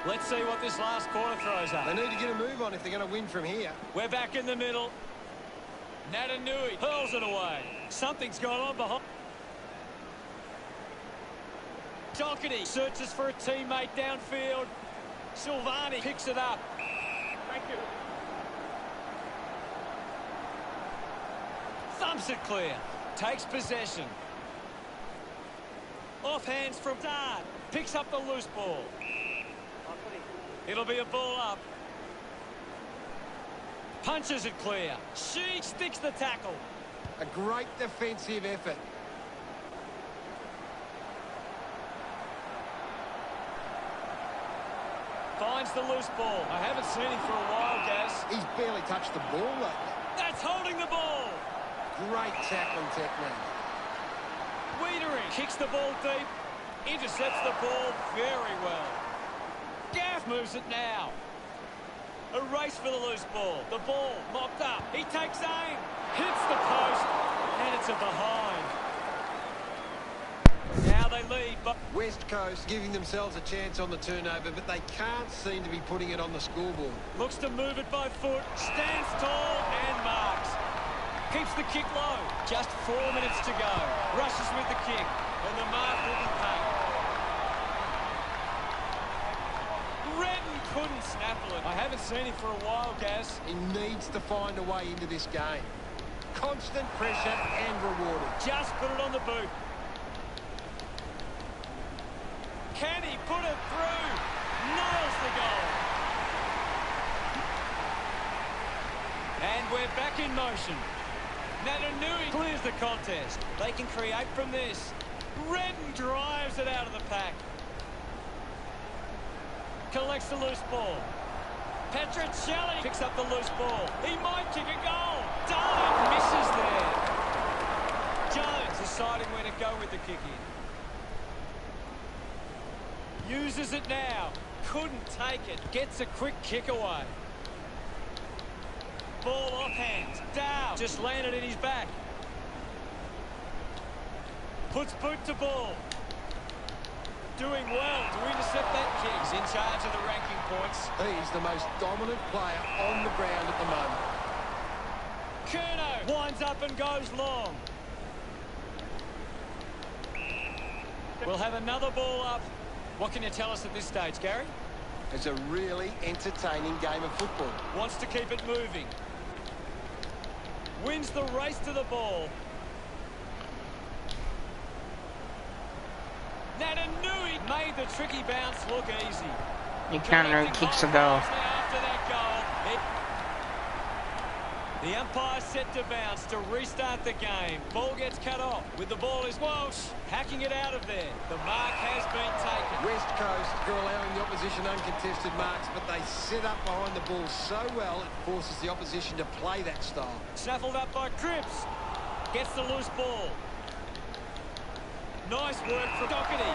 Let's see what this last quarter throws up. They need to get a move on if they're going to win from here. We're back in the middle. Natanui hurls it away. Something's gone on behind. Doherty searches for a teammate downfield. Silvani picks it up. Thank you. Thumps it clear. Takes possession. Off hands from Dart. Picks up the loose ball. It'll be a ball up. Punches it clear. She sticks the tackle. A great defensive effort. Finds the loose ball. I haven't seen him for a while, Gaz. He's barely touched the ball lately. That's holding the ball. Great tackling technique. Wiedering kicks the ball deep. Intercepts the ball very well. Gaff moves it now. A race for the loose ball. The ball mopped up. He takes aim. Hits the post. And it's a behind. Now they lead. But West Coast giving themselves a chance on the turnover, but they can't seem to be putting it on the scoreboard. Looks to move it by foot. Stands tall and marks. Keeps the kick low. Just 4 minutes to go. Rushes with the kick. And the mark will be paid. Redden couldn't snaffle it. I haven't seen him for a while, Gaz. He needs to find a way into this game. Constant pressure and rewarded. Just put it on the boot. Can he put it through? Nails the goal. And we're back in motion. Natanui clears the contest. They can create from this. Redden drives it out of the pack. Collects the loose ball. Petricelli picks up the loose ball. He might kick a goal. Darling misses there. Jones deciding where to go with the kick in. Uses it now. Couldn't take it. Gets a quick kick away. Ball off hands. Dow just landed in his back. Puts boot to ball. Doing well to intercept that kick. He's in charge of the ranking points. He's the most dominant player on the ground at the moment. Curnow winds up and goes long. We'll have another ball up. What can you tell us at this stage, Gary? It's a really entertaining game of football. Wants to keep it moving. Wins the race to the ball. Natanui made the tricky bounce look easy. He counter kicks a goal. After that goal, the umpire set to bounce to restart the game. Ball gets cut off. With the ball is Walsh hacking it out of there. The mark has been taken. West Coast are allowing the opposition uncontested marks, but they set up behind the ball so well it forces the opposition to play that style. Snaffled up by Cripps. Gets the loose ball. Nice work from Doherty.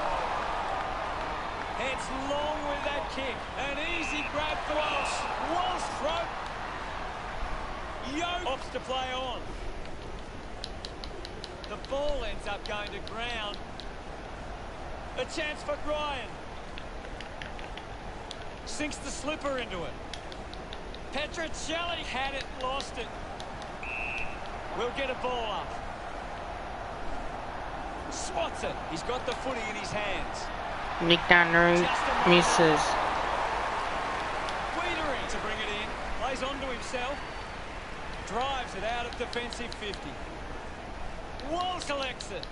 Heads long with that kick. An easy grab for Walsh. Walsh throw. Yo opts to play on. The ball ends up going to ground. A chance for Ryan. Sinks the slipper into it. Petricelli had it, lost it. We'll get a ball up. Swats it. He's got the footy in his hands. Nick Downey misses. Wiedering to bring it in. Plays on to himself. Drives it out of defensive 50. Walsh collects it.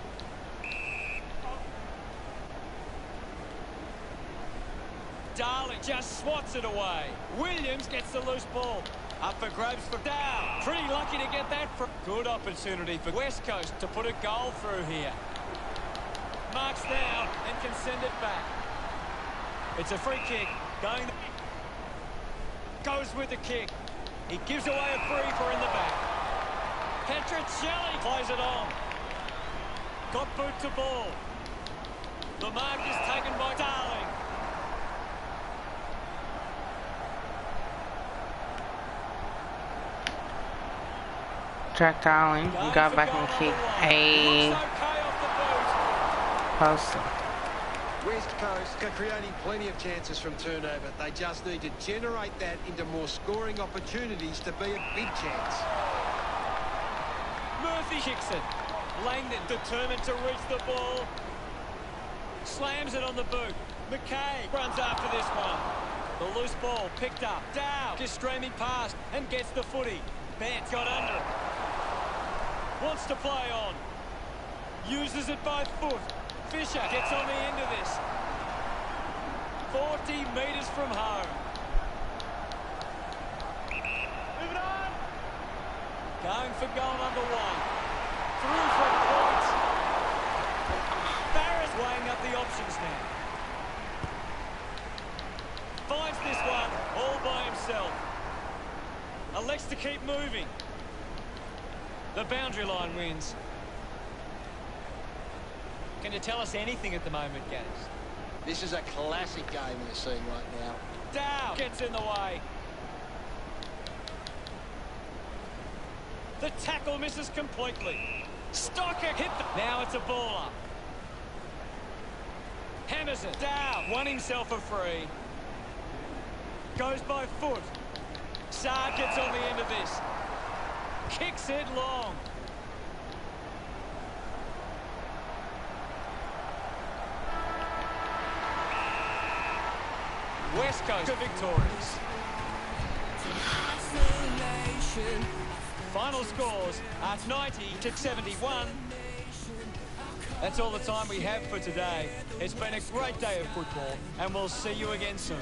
Darling just swats it away. Williams gets the loose ball. Up for grabs for Dow. Pretty lucky to get that. Good opportunity for West Coast to put a goal through here. Marks now and can send it back. It's a free kick. Goes with the kick. He gives away a free for in the back. Petricelli plays it on. Got boot to ball. The mark is taken by Darling. Jack Darling got back and kicked a post. West Coast are creating plenty of chances from turnover. They just need to generate that into more scoring opportunities to be a big chance. Murphy kicks it. Langdon determined to reach the ball. Slams it on the boot. McKay runs after this one. The loose ball picked up. Dow is streaming past and gets the footy. Bent got under it. Wants to play on. Uses it by foot. Fisher gets on the end of this. 40 metres from home. Moving on. Going for goal number one. Through for points. Barrett's weighing up the options now. Finds this one all by himself. Elects to keep moving. The boundary line wins. Can you tell us anything at the moment, Gaz? This is a classic game we're seeing right now. Dow gets in the way. The tackle misses completely. Stocker hit the... Now it's a ball up. Hammers it. Dow won himself a free. Goes by foot. Saad gets on the end of this. Kicks it long. West Coast are victorious. Final scores are 90-71. That's all the time we have for today. It's been a great day of football, and we'll see you again soon.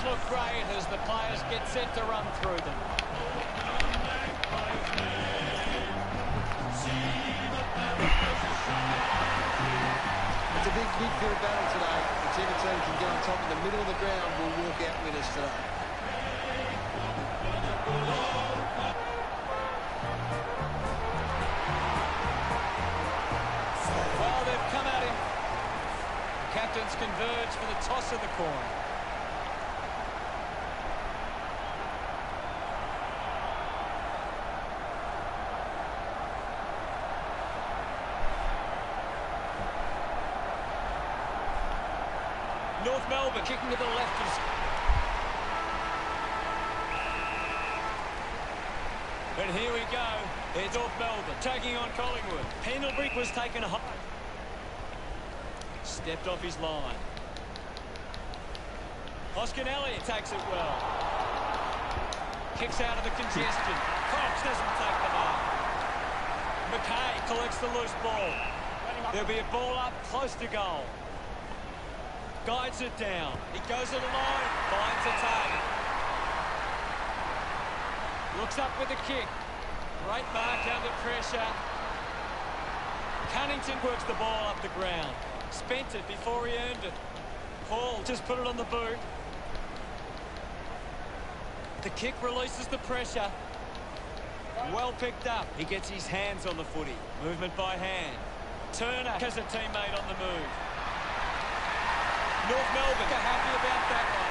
Look great as the players get set to run through them. It's a big midfield battle today. Whichever team can get on top in the middle of the ground will walk out winners today. Well, they've come out in. Captains converge for the toss of the coin. North Melbourne kicking to the left. And here we go. It's North Melbourne taking on Collingwood. Pendlebury was taken high. Stepped off his line. Oscar Elliott takes it well. Kicks out of the congestion. Cox doesn't take the mark. McKay collects the loose ball. There'll be a ball up close to goal. Guides it down. He goes it alone. Finds a target. Looks up with a kick. Great mark under pressure. Cunnington works the ball up the ground. Spent it before he earned it. Hall just put it on the boot. The kick releases the pressure. Well picked up. He gets his hands on the footy. Movement by hand. Turner has a teammate on the move. North Melbourne are happy about that one.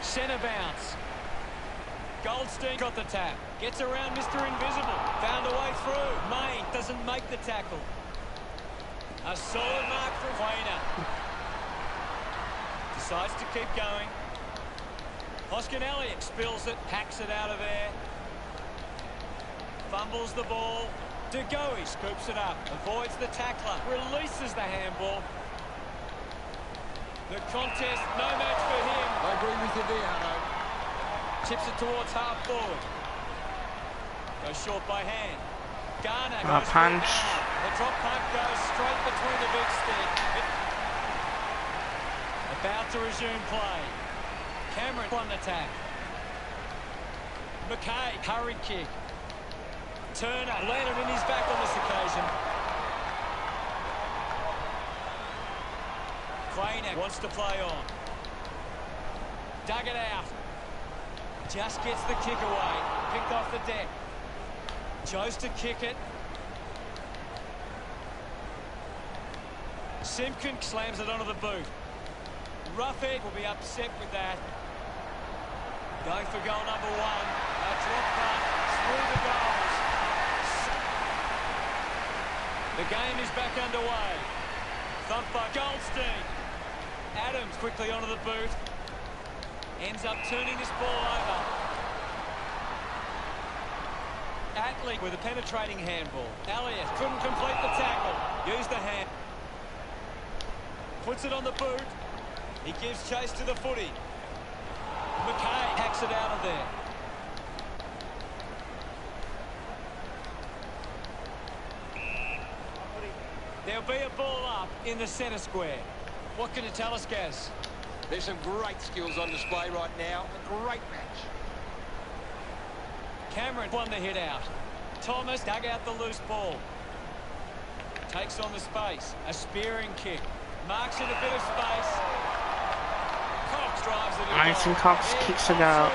Centre bounce. Goldstein got the tap. Gets around Mr. Invisible. Found a way through. Main doesn't make the tackle. A solid mark from Wayner. Decides to keep going. Hoskin Elliott spills it, hacks it out of there. Fumbles the ball. De Goey scoops it up. Avoids the tackler. Releases the handball. The contest, no match for him. I agree with you there, Hutto. Chips it towards half forward. Goes short by hand. Garner goes punch. The drop punt goes straight between the big stick. About to resume play. Cameron won the tap. McKay, hurried kick. Turner landed in his back on this occasion. Quayner wants to play on. Dug it out. Just gets the kick away. Picked off the deck. Chose to kick it. Simpkin slams it onto the boot. Roughhead will be upset with that. Going for goal number one. A drop punt through the goals. The game is back underway. Thumped by Goldstein. Adams quickly onto the boot. Ends up turning this ball over. Atley with a penetrating handball. Elliott couldn't complete the tackle. Used the hand. Puts it on the boot. He gives chase to the footy. McKay hacks it out of there. There'll be a ball up in the centre square. What can you tell us, Gaz? There's some great skills on display right now. A great match. Cameron won the hit out. Thomas dug out the loose ball. Takes on the space. A spearing kick. Marks in a bit of space. Cox drives it in. Mason Cox kicks it out.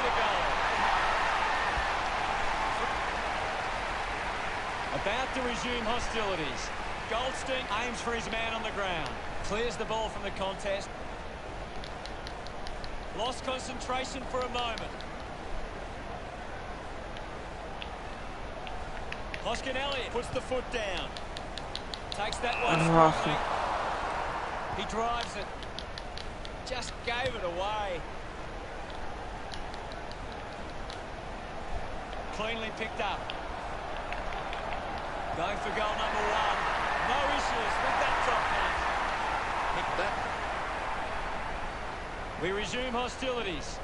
About to resume hostilities. Goldstein aims for his man on the ground. Clears the ball from the contest. Lost concentration for a moment. Hoskin Elliott puts the foot down. Takes that one strongly. He drives it. Just gave it away. Cleanly picked up. Going for goal number one. No issues with that top punt. Hit that. We resume hostilities.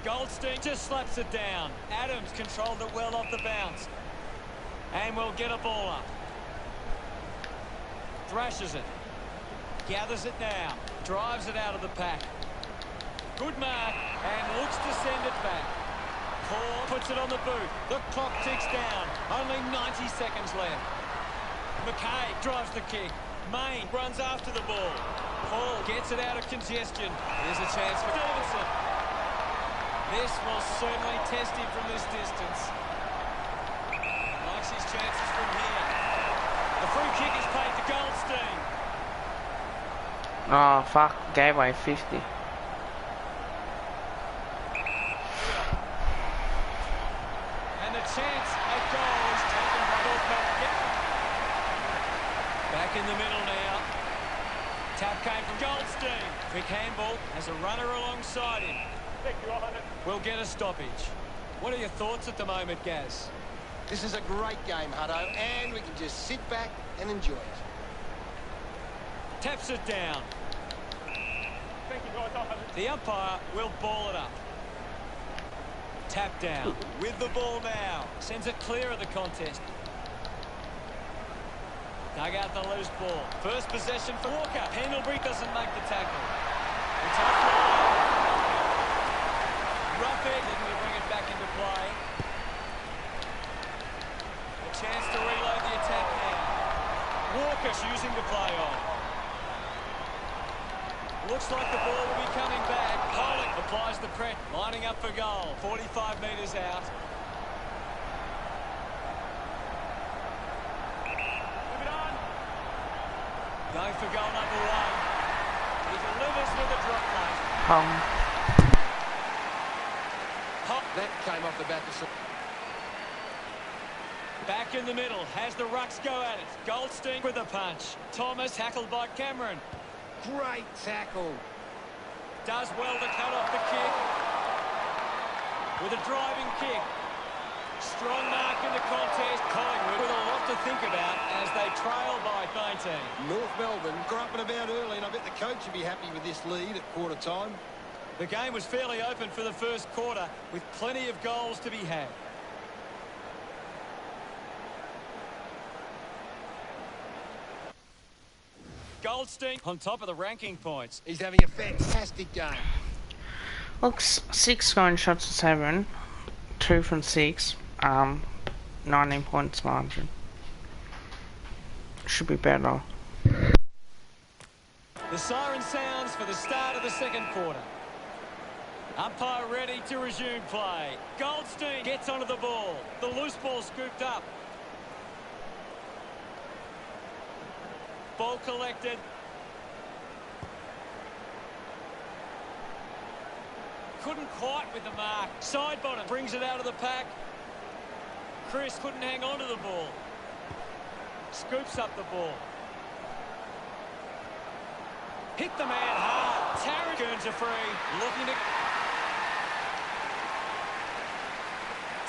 Goldstein just slaps it down. Adams controlled it well off the bounce. And we'll get a ball up. Thrashes it. Gathers it now. Drives it out of the pack. Good mark. And looks to send it back. Paul puts it on the boot. The clock ticks down. Only 90 seconds left. McKay drives the kick. Main runs after the ball. Paul gets it out of congestion. Here's a chance for Davidson. This will certainly test him from this distance. Likes his chances from here. The free kick is paid to Goldstein. Oh, fuck. Gave away 50. And the chance at goal is taken by North Melbourne. Back in the middle now. Tap came from Goldstein. Quick handball has a runner alongside him. We'll get a stoppage. What are your thoughts at the moment, Gaz? This is a great game, Hutto, and we can just sit back and enjoy it. Taps it down. The umpire will ball it up. Tap down with the ball now. Sends it clear of the contest. Dug out the loose ball. First possession for Walker. Pendlebury doesn't make the tackle. It's up. Roughhead didn't bring it back into play. Walker choosing to play on. Looks like the ball will be coming back. Pollock applies the pressure, lining up for goal. 45 metres out. Move it on. Going for goal number 1. He delivers with a drop plate. That came off the back of some... Back in the middle, has the rucks go at it. Goldstein with a punch. Thomas tackled by Cameron. Great tackle. Does well to cut off the kick. With a driving kick. Strong mark in the contest. Collingwood with a lot to think about as they trail by 19. North Melbourne got up and about early, and I bet the coach would be happy with this lead at quarter time. The game was fairly open for the first quarter with plenty of goals to be had. Goldstein on top of the ranking points. He's having a fantastic game. Looks 6 scoring shots to 7, 2 from 6, 19 points margin. Should be better. The siren sounds for the start of the second quarter. Umpire ready to resume play. Goldstein gets onto the ball. The loose ball scooped up. Ball collected. Couldn't quite with the mark. Side bottom brings it out of the pack. Chris couldn't hang on to the ball. Scoops up the ball. Hit the man hard. Tarrant earns a free. Looking to...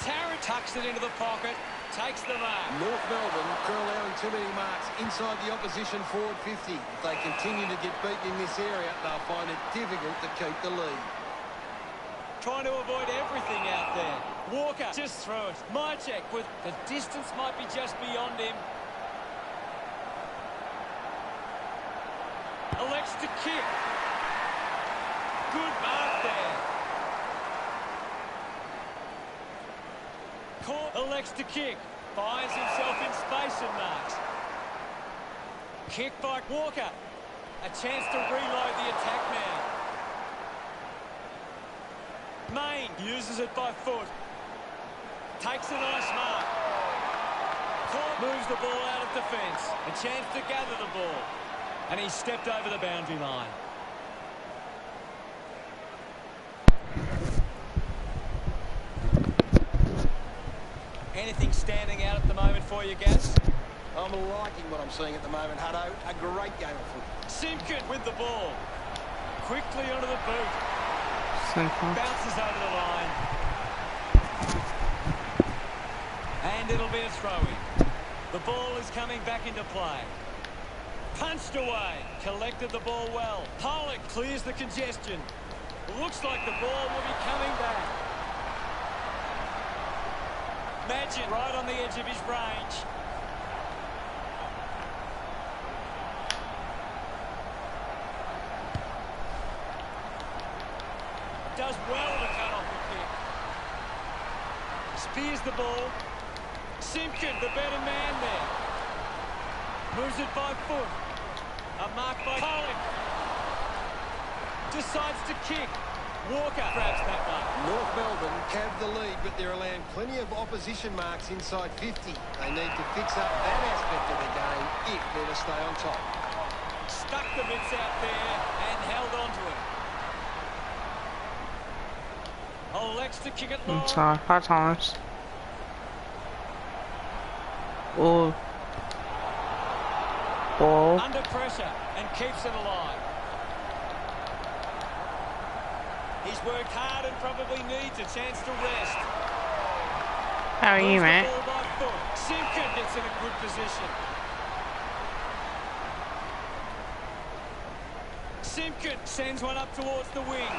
Tarrant tucks it into the pocket. Takes the mark. North Melbourne are allowing too many marks inside the opposition forward 50. If they continue to get beaten in this area, they'll find it difficult to keep the lead. Trying to avoid everything out there. Walker just through it. Mychek with the distance might be just beyond him. Elects to kick. Good mark there. Court elects to kick. Finds himself in space and marks. Kick by Walker. A chance to reload the attack now. Main uses it by foot. Takes a nice mark. Court moves the ball out of defence. A chance to gather the ball. And he stepped over the boundary line. Anything standing out at the moment for you, Gas? I'm liking what I'm seeing at the moment, Hutto. A great game of football. Simpkin with the ball. Quickly onto the boot. Simple. Bounces over the line. And it'll be a throw-in. The ball is coming back into play. Punched away. Collected the ball well. Pollock clears the congestion. Looks like the ball will be coming back. Imagine right on the edge of his range. Does well to cut off the kick. Spears the ball. Simpkin, the better man there. Moves it by foot. A mark by Pollock. Decides to kick. Walker grabs that one. North Melbourne have the lead, but they're allowing plenty of opposition marks inside 50. They need to fix up that aspect of the game if they're to stay on top. Stuck the mitts out there and held on to it. Elects to kick it long. Inside. Hi, Thomas. Oh. Ball. Under pressure and keeps it alive. He's worked hard and probably needs a chance to rest. How are you, mate? Ball by foot. Simpkin gets in a good position. Simpkin sends one up towards the wing.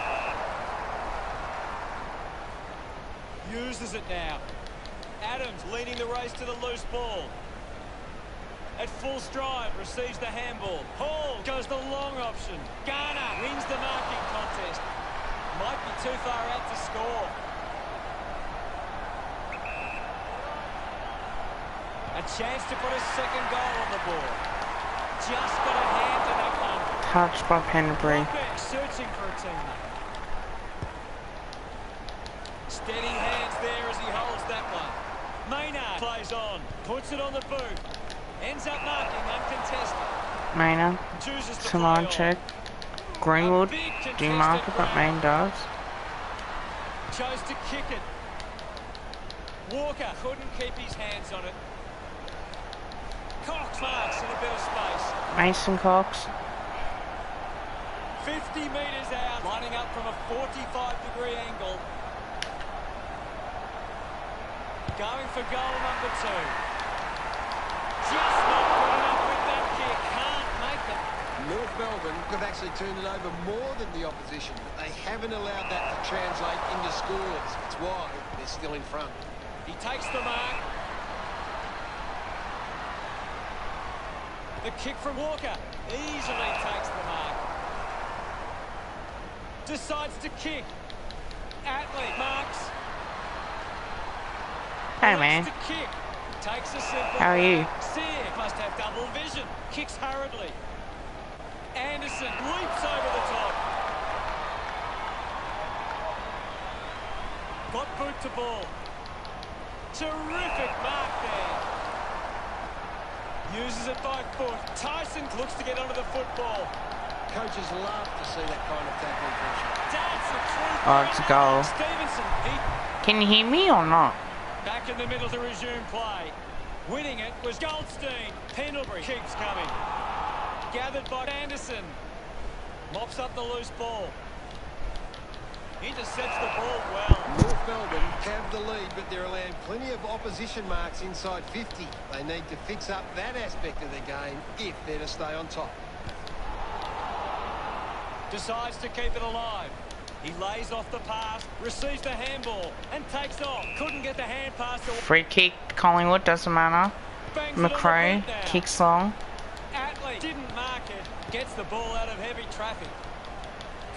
Uses it now. Adams leading the race to the loose ball. At full stride, receives the handball. Hall goes the long option. Garner wins the marking contest. Might be too far out to score. A chance to put a second goal on the board. Just got a hand to that one. Touched by Pendlebury. Searching for a teammate. Steady hands there as he holds that one. Maynard plays on. Puts it on the boot. Ends up marking uncontested. Maynard. Chooses to Saman play check. on. Greenwood. A big Do you mark it? contested But break. Main does. Chose to kick it. Walker couldn't keep his hands on it. Cox marks in a bit of space. Mason Cox. 50 metres out, lining up from a 45-degree angle. Going for goal number 2. Just not good enough with that kick. Can't make it. North Melbourne have actually turned it over more than the opposition, but they haven't allowed that to translate into scores. It's why they're still in front. He takes the mark. The kick from Walker easily takes the mark. Decides to kick. Atley marks. Hey man. To kick. Takes a simple. How are you? Sear must have double vision. Kicks hurriedly. Anderson leaps over the top. Got boot to ball. Terrific mark there. Uses it by foot. Tyson looks to get onto the football. Coaches love to see that kind of tackling pressure. That's a true. Oh, it's a goal. Stevenson, Can you hear me or not? back in the middle to resume play. Winning it was Goldstein. Pendlebury keeps coming. Gathered by Anderson. Mops up the loose ball. Intercepts the ball well. North Melbourne have the lead, but they're allowing plenty of opposition marks inside 50. They need to fix up that aspect of the game if they're to stay on top. Decides to keep it alive. He lays off the pass, receives the handball, and takes off. Couldn't get the hand pass away. Free kick. Collingwood doesn't matter. Bangs it on the McRae boot now. kicks long. Atley didn't mark it. Gets the ball out of heavy traffic.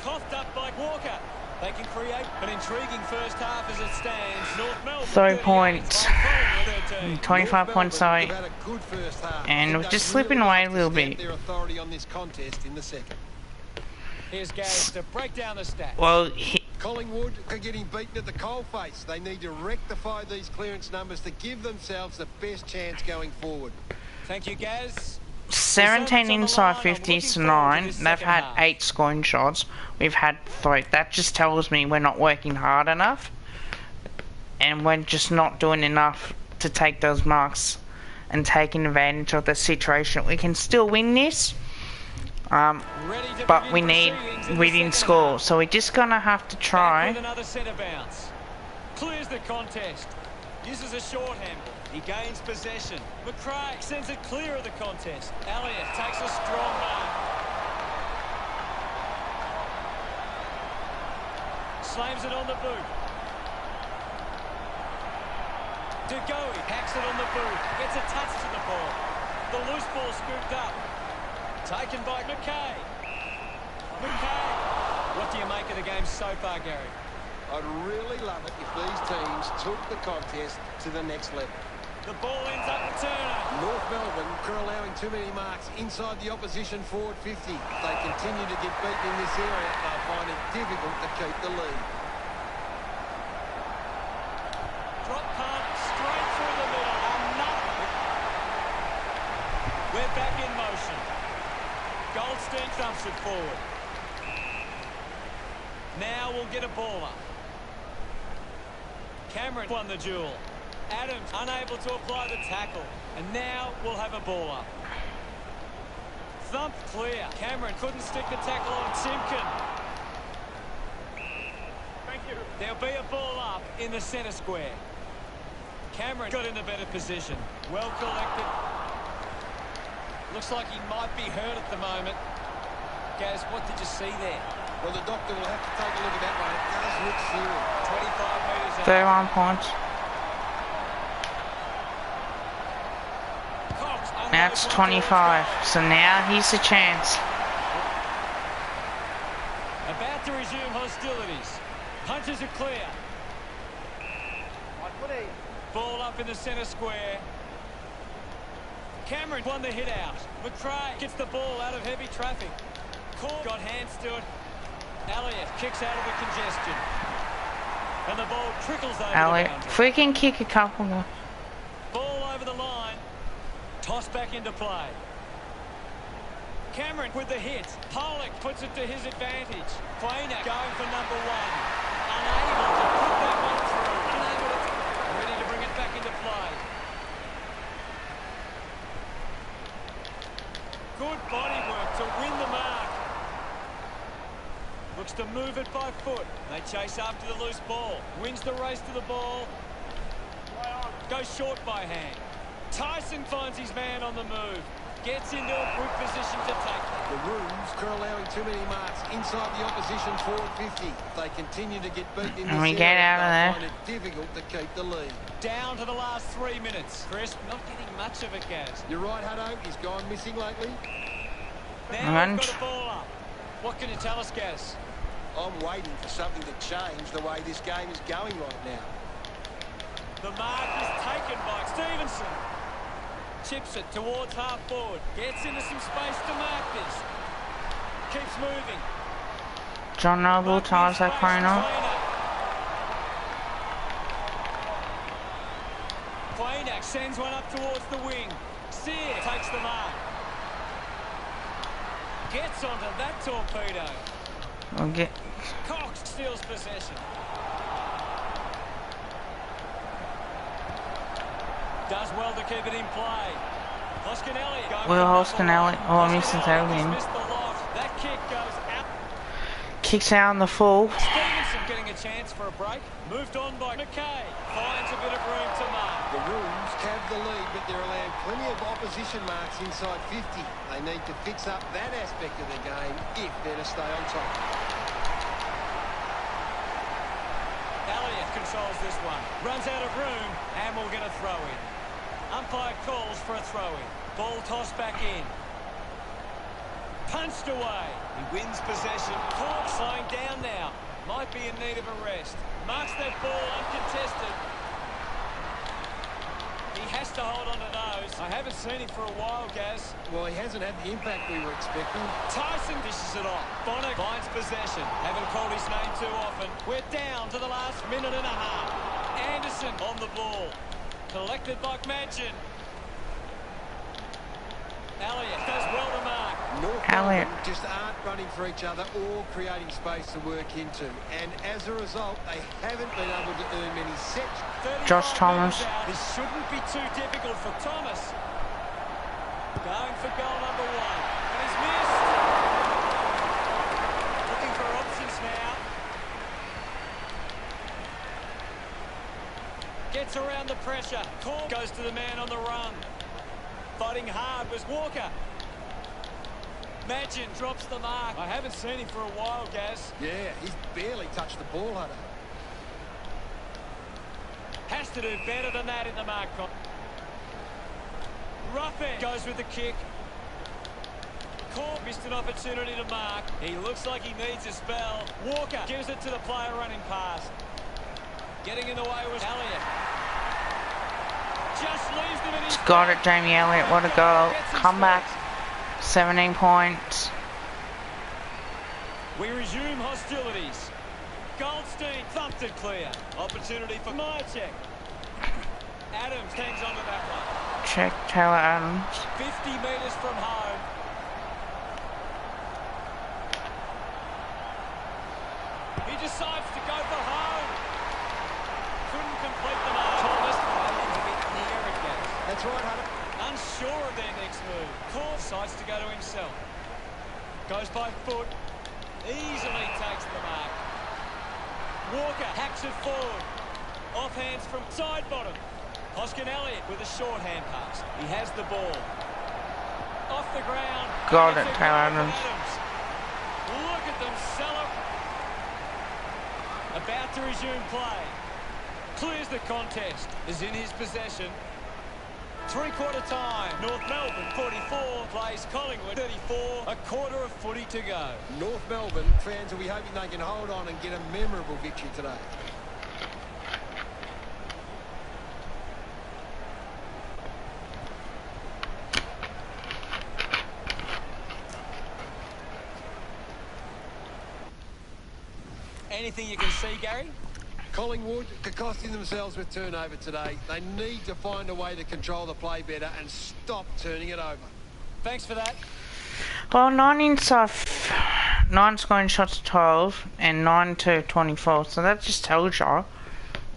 Coughed up by Walker. They can create an intriguing first half as it stands. North Melbourne 3 38, points. Collingwood 13. 25 points, sorry. They've had a good first half. And They've we're done just slipping away a well to little stamp bit. their authority on this contest in the second. Here's Gaz to break down the stats. Well, Collingwood are getting beaten at the coalface. They need to rectify these clearance numbers to give themselves the best chance going forward. Thank you, Gaz. 17 inside 50s to 9. They've had 8 scoring shots. We've had 3. That just tells me we're not working hard enough. And we're just not doing enough to take those marks and taking advantage of the situation. We can still win this. But we didn't score. So we're just going to have to try. Another centre bounce. Clears the contest. Uses a short handball. He gains possession. McRae sends it clear of the contest. Elliott takes a strong mark. Slams it on the boot. DeGoey hacks it on the boot. Gets a touch to the ball. The loose ball scooped up. Taken by McKay. McKay. What do you make of the game so far, Gary? I'd really love it if these teams took the contest to the next level. The ball ends up with Turner. North Melbourne are allowing too many marks inside the opposition forward 50. If they continue to get beaten in this area, they'll find it difficult to keep the lead. Drop punt straight through the middle. Another. We're back in motion. Goldstein dumps it forward. Now we'll get a ball up. Cameron won the duel. Adams unable to apply the tackle. And now we'll have a ball up. Thump clear. Cameron couldn't stick the tackle on Timken. Thank you. There'll be a ball up in the centre square. Cameron got in a better position. Well collected. Looks like he might be hurt at the moment. Gaz, what did you see there? Well, the doctor will have to take a look at that one. It does look serious. 25 metres out. 31 points. Cox, Now it's 25. So now here's the chance. about to resume hostilities. Punches are clear. Ball up in the centre square. Cameron won the hit out. McRae gets the ball out of heavy traffic. Court got hands to it. Elliott kicks out of the congestion. And the ball trickles over Elliott, the boundary. freaking kick a couple more. Ball over the line. Toss back into play. Cameron with the hit. Pollock puts it to his advantage. Quainer going for number one. Unable to put that one through. Unable to... Ready to bring it back into play. Good body work to win the mark. Looks to move it by foot. They chase after the loose ball. Wins the race to the ball. Goes short by hand. Tyson finds his man on the move. Gets into a good position to take it. The Roos are allowing too many marks inside the opposition forward 50. If they continue to get beaten in this area, get out of there. find it difficult to keep the lead. Down to the last 3 minutes. Chris, not getting much of it, Gaz. You're right, Hutto. He's gone missing lately. Now we've got a ball up. What can you tell us, Gaz? I'm waiting for something to change the way this game is going right now. The mark is taken by Stevenson. Chips it towards half forward. Gets into some space to mark this. Keeps moving. John Noble ties that corner. Quainer sends one up towards the wing. Sear takes the mark. Gets onto that torpedo. Okay. Cox steals possession. Does well to keep it in play. Hoskinelli. Will Hoskinelli. Oh, I missed it again. That kick goes out. Kicks out on the full. Stevenson getting a chance for a break. Moved on by McKay. Finds a bit of room to mark. The Roos have the lead, but they're allowing plenty of opposition marks inside 50. They need to fix up that aspect of the game if they're to stay on top. Elliott controls this one. Runs out of room and will get a throw in. Umpire calls for a throw in. Ball tossed back in. Punched away. He wins possession. Court slowing down now. Might be in need of a rest. Marks that ball uncontested. He has to hold on to those. I haven't seen him for a while, Gaz. Well, he hasn't had the impact we were expecting. Tyson dishes it off. Bonner finds possession. Haven't called his name too often. We're down to the last minute and a half. Anderson on the ball. Collected by Madgen. Elliott does well to mark. Elliott just aren't running for each other or creating space to work into. And as a result, they haven't been able to earn many sets. Josh Thomas. This shouldn't be too difficult for Thomas. Going for goal number one. And he's missed. Looking for options now. Gets around the pressure. Call goes to the man on the run. Fighting hard was Walker. Madgen drops the mark. I haven't seen him for a while, Gaz. Yeah, he's barely touched the ball, Hunter. Has to do better than that in the mark. Ruffin goes with the kick. Court missed an opportunity to mark. He looks like he needs a spell. Walker gives it to the player running past. Getting in the way was Elliott. Just leaves them in his... Got it, Jamie Elliott. What a goal. Comeback. 17 points. We resume hostilities. Goldstein thumped it clear. Opportunity for Myercheck. Adams hangs on to that one. Check Taylor Adams. 50 metres from home. He decides to go for home. Couldn't complete the mark. Thomas failing to be near again. That's right, Hunter. Unsure of their next move. Court decides to go to himself. Goes by foot. Easily takes the mark. Walker hacks it forward. Off hands from side bottom. Hoskin Elliott with a short hand pass. He has the ball. Off the ground. Got it, Taylor Adams. Look at them celebrate. About to resume play. Clears the contest. Is in his possession. Three-quarter time. North Melbourne 44 plays Collingwood 34. A quarter of footy to go. North Melbourne fans will be hoping they can hold on and get a memorable victory today. Anything you can see, Gary? Collingwood are costing themselves with turnover today. They need to find a way to control the play better and stop turning it over. Thanks for that. Well, 9 scoring shots to 12 and 9 to 24. So that just tells you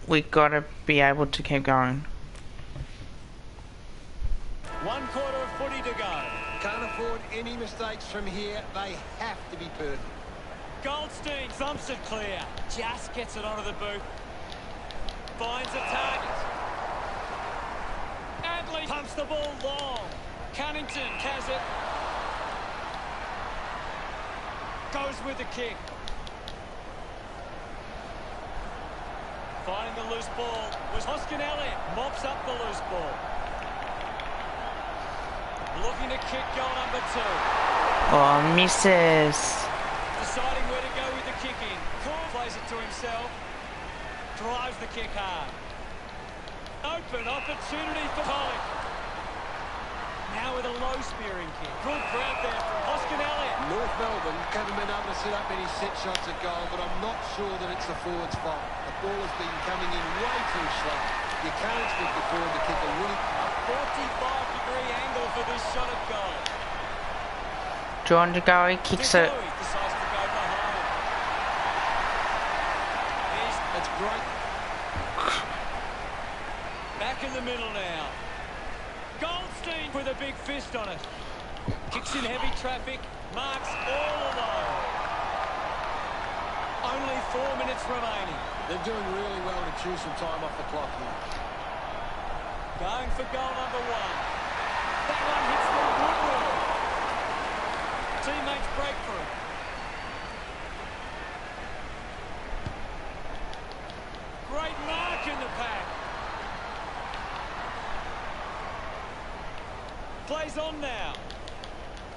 we've got to be able to keep going. 1 quarter of footy to go. Can't afford any mistakes from here. They have to be perfect. Goldstein thumps it clear. Just gets it onto the boot. Finds a target. Adley pumps the ball long. Cunnington has it. Goes with the kick. Finding the loose ball was Hoskin Elliott. Mops up the loose ball. Looking to kick goal number 2. Oh, misses. Deciding where to go with the kick in. Plays it to himself. Drives the kick hard. Open opportunity for Pollock. Now with a low spearing kick. Good grab there from Hoskin Elliott. North Melbourne haven't been able to set up any set shots at goal, but I'm not sure that it's the forwards' fault. The ball has been coming in way too slow. You can't expect the forward to kick a really... A 45-degree angle for this shot at goal. John DeGoey kicks it. Decides to go behind. That's great. Back in the middle now. Goldstein with a big fist on it. Kicks in heavy traffic. Marks all alone. Only 4 minutes remaining. They're doing really well to chew some time off the clock here. Going for goal number 1. That one hits the woodwork. Teammates break for it. Great mark in the pack. Plays on now.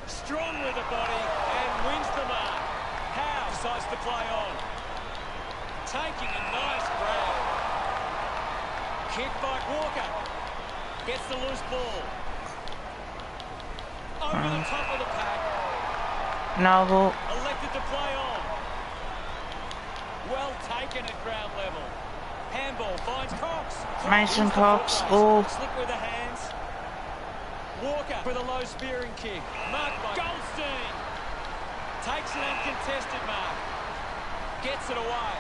Strong with the body and wins the mark. Howe decides to play on. Taking a nice grab. Kick by Walker. Gets the loose ball. Over the top of the pack. Noble. Elected to play on. Well taken at ground level. Handball finds Cox. Mason Cox. Oh. Slip with the hands. Walker with a low spearing kick. Marked by Goldstein. Takes an uncontested mark. Gets it away.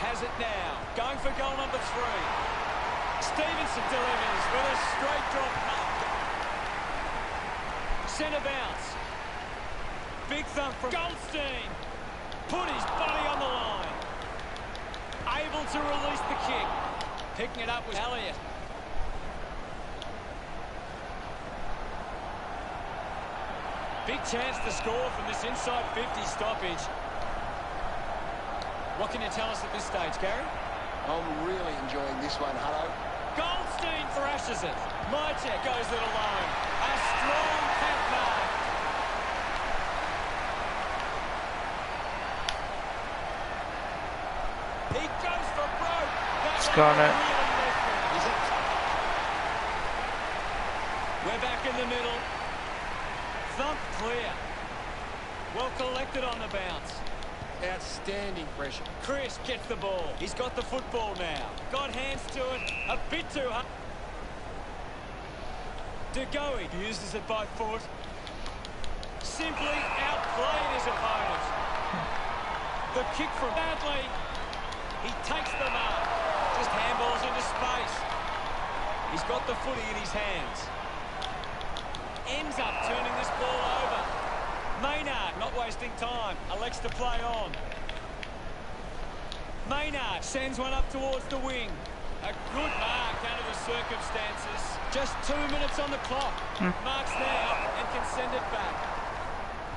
Has it now. Going for goal number 3. Stevenson delivers with a straight drop puck. Centre bounce. Big thump from Goldstein. Put his body on the line. Able to release the kick. Picking it up with Elliott. Big chance to score from this inside 50 stoppage. What can you tell us at this stage, Gary? I'm really enjoying this one, Hutto. Goldstein thrashes it. Mytek goes it alone. A strong pack mark. He goes for broke. He's got it. We're back in the middle. Thump clear. Well collected on the bounce. Outstanding pressure. Chris gets the ball. He's got the football now. Got hands to it. A bit too hard. DeGoey uses it by foot. Simply outplayed his opponent. The kick from Adley. He takes the mark. Just handballs into space. He's got the footy in his hands. Ends up turning this ball over. Maynard, not wasting time, elects to play on. Maynard sends one up towards the wing. A good mark under the circumstances. Just 2 minutes on the clock. Marks now and can send it back.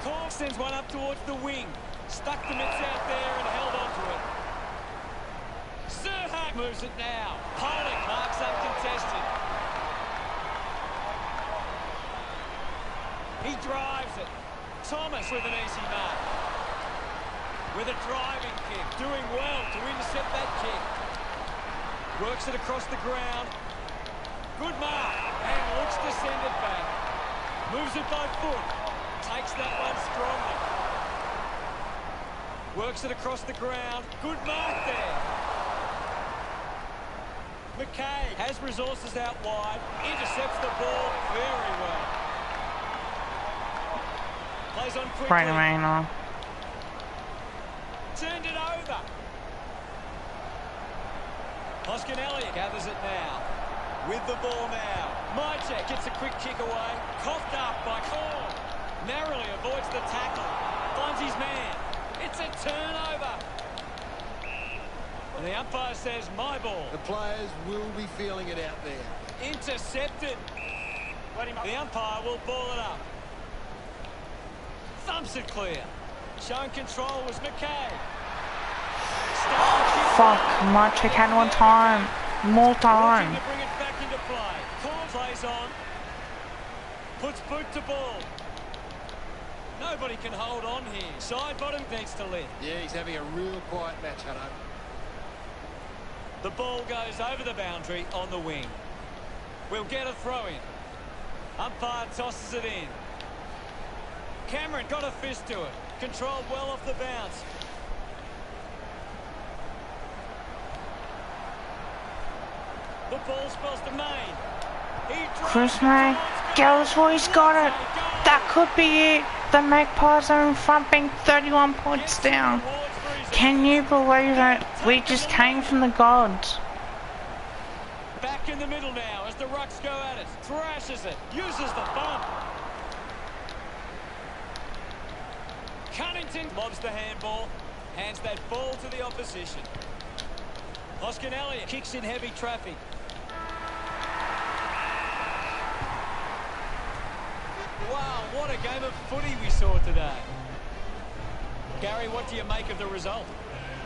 Cork sends one up towards the wing. Stuck the mitts out there and held on to it. Serhak moves it now. Pollock marks uncontested. He drives it. Thomas with an easy mark. With a driving kick. Doing well to intercept that kick. Works it across the ground. Good mark. And looks to send it back. Moves it by foot. Takes that one strongly. Works it across the ground. Good mark there. McKay has resources out wide. Intercepts the ball very well. Plays on quickly. Right, Turned it over. Hoskin-Elliott gathers it now. With the ball now. Mychek gets a quick kick away. Coughed up by Korn. Narrowly avoids the tackle. Finds his man. It's a turnover. And the umpire says, my ball. The players will be feeling it out there. Intercepted. The umpire will ball it up. Thumps it clear. Showing control was McKay. Fuck, Mychek had one time. More time. To bring it back into play. Korn plays on. Puts boot to ball. Nobody can hold on here. Side bottom needs to lift. Yeah, he's having a real quiet match, Hutto. The ball goes over the boundary on the wing. We'll get a throw in. Umpire tosses it in. Cameron got a fist to it. Controlled well off the bounce. The ball spells to Main. Chris May, Galsworth's got it. That could be it. The Magpies are in front, being 31 points down. Can you believe it? We just came from the gods. Back in the middle now as the Rucks go at it. Thrashes it. Uses the bump. Cunnington lobs the handball. Hands that ball to the opposition. Hoskin-Elliott kicks in heavy traffic. Wow, what a game of footy we saw today. Gary, what do you make of the result?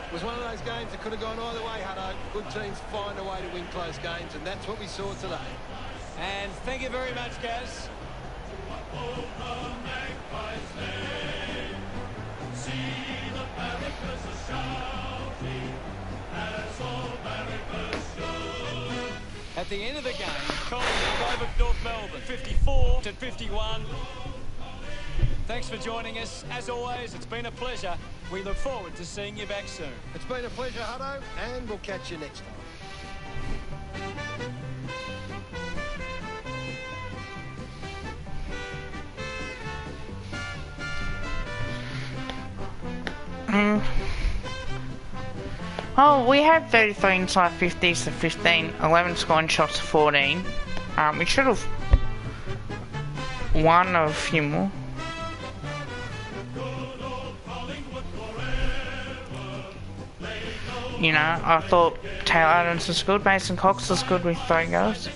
It was one of those games that could have gone either way, Hutto. Good teams find a way to win close games, and that's what we saw today. And thank you very much, Gaz. At the end of the game, Collingwood over North Melbourne, 54-51. Thanks for joining us. As always, it's been a pleasure. We look forward to seeing you back soon. It's been a pleasure, Hutto, and we'll catch you next time. Oh, we had 33 inside 50s to 15, 11 scoring shots to 14. We should have won a few more. You know, I thought Taylor Adams was good, Mason Cox was good with 3 goals.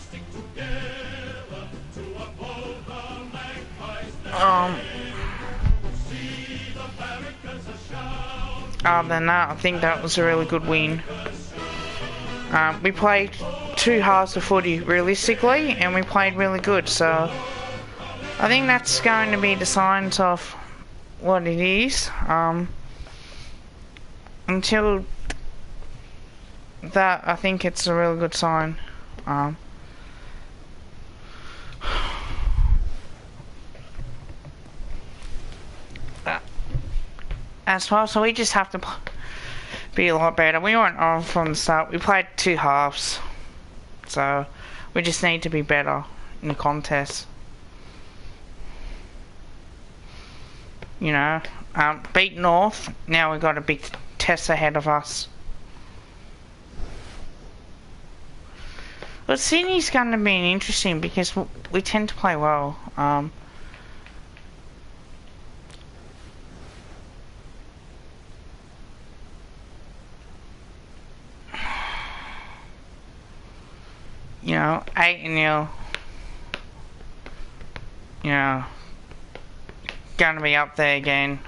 Other than that, I think that was a really good win. We played 2 halves of footy realistically, and we played really good, so I think that's going to be the signs of what it is. Until that, I think it's a really good sign. As well, so we just have to be a lot better. We weren't on from the start. We played 2 halves, so we just need to be better in the contest. You know, beat North. Now we've got a big test ahead of us. But Sydney's going to be interesting because we tend to play well. You know, 8-0. You know, gonna be up there again.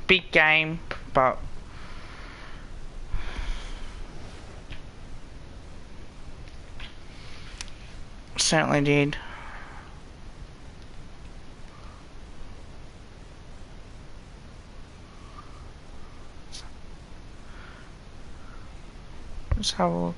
Big game, but certainly did. Let's have a look.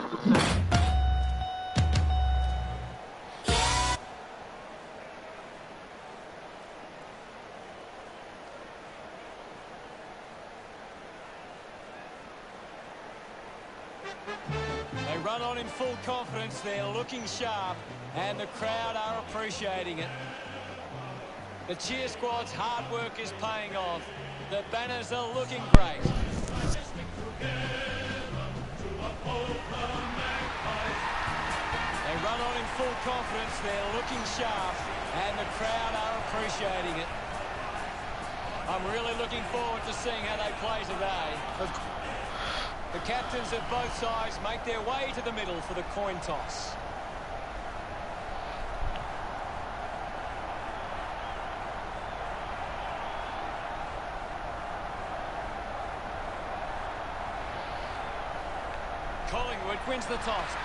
They run on in full confidence. They're looking sharp, and the crowd are appreciating it. The cheer squad's hard work is paying off. The banners are looking great. They run on in full confidence. They're looking sharp, and the crowd are appreciating it. I'm really looking forward to seeing how they play today. The captains of both sides make their way to the middle for the coin toss. Collingwood wins the toss.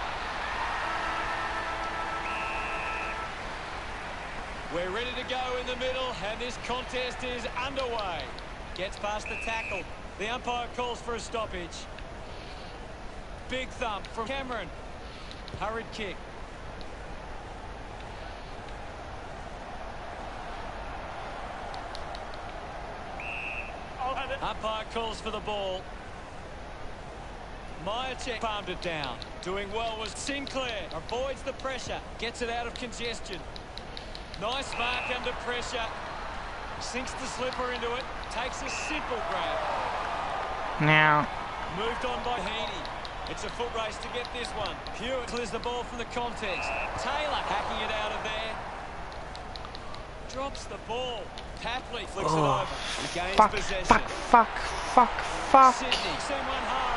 We're ready to go in the middle, and this contest is underway. Gets past the tackle. The umpire calls for a stoppage. Big thump from Cameron. Hurried kick. Umpire calls for the ball. Myercheck palmed it down. Doing well was Sinclair. Avoids the pressure. Gets it out of congestion. Nice mark under pressure. Sinks the slipper into it. Takes a simple grab. Now. Moved on by Heaney. It's a foot race to get this one. Hewitt clears the ball from the context. Taylor hacking it out of there. Drops the ball. Tapley flicks it over. He gains possession. Fuck. Sydney, send one home.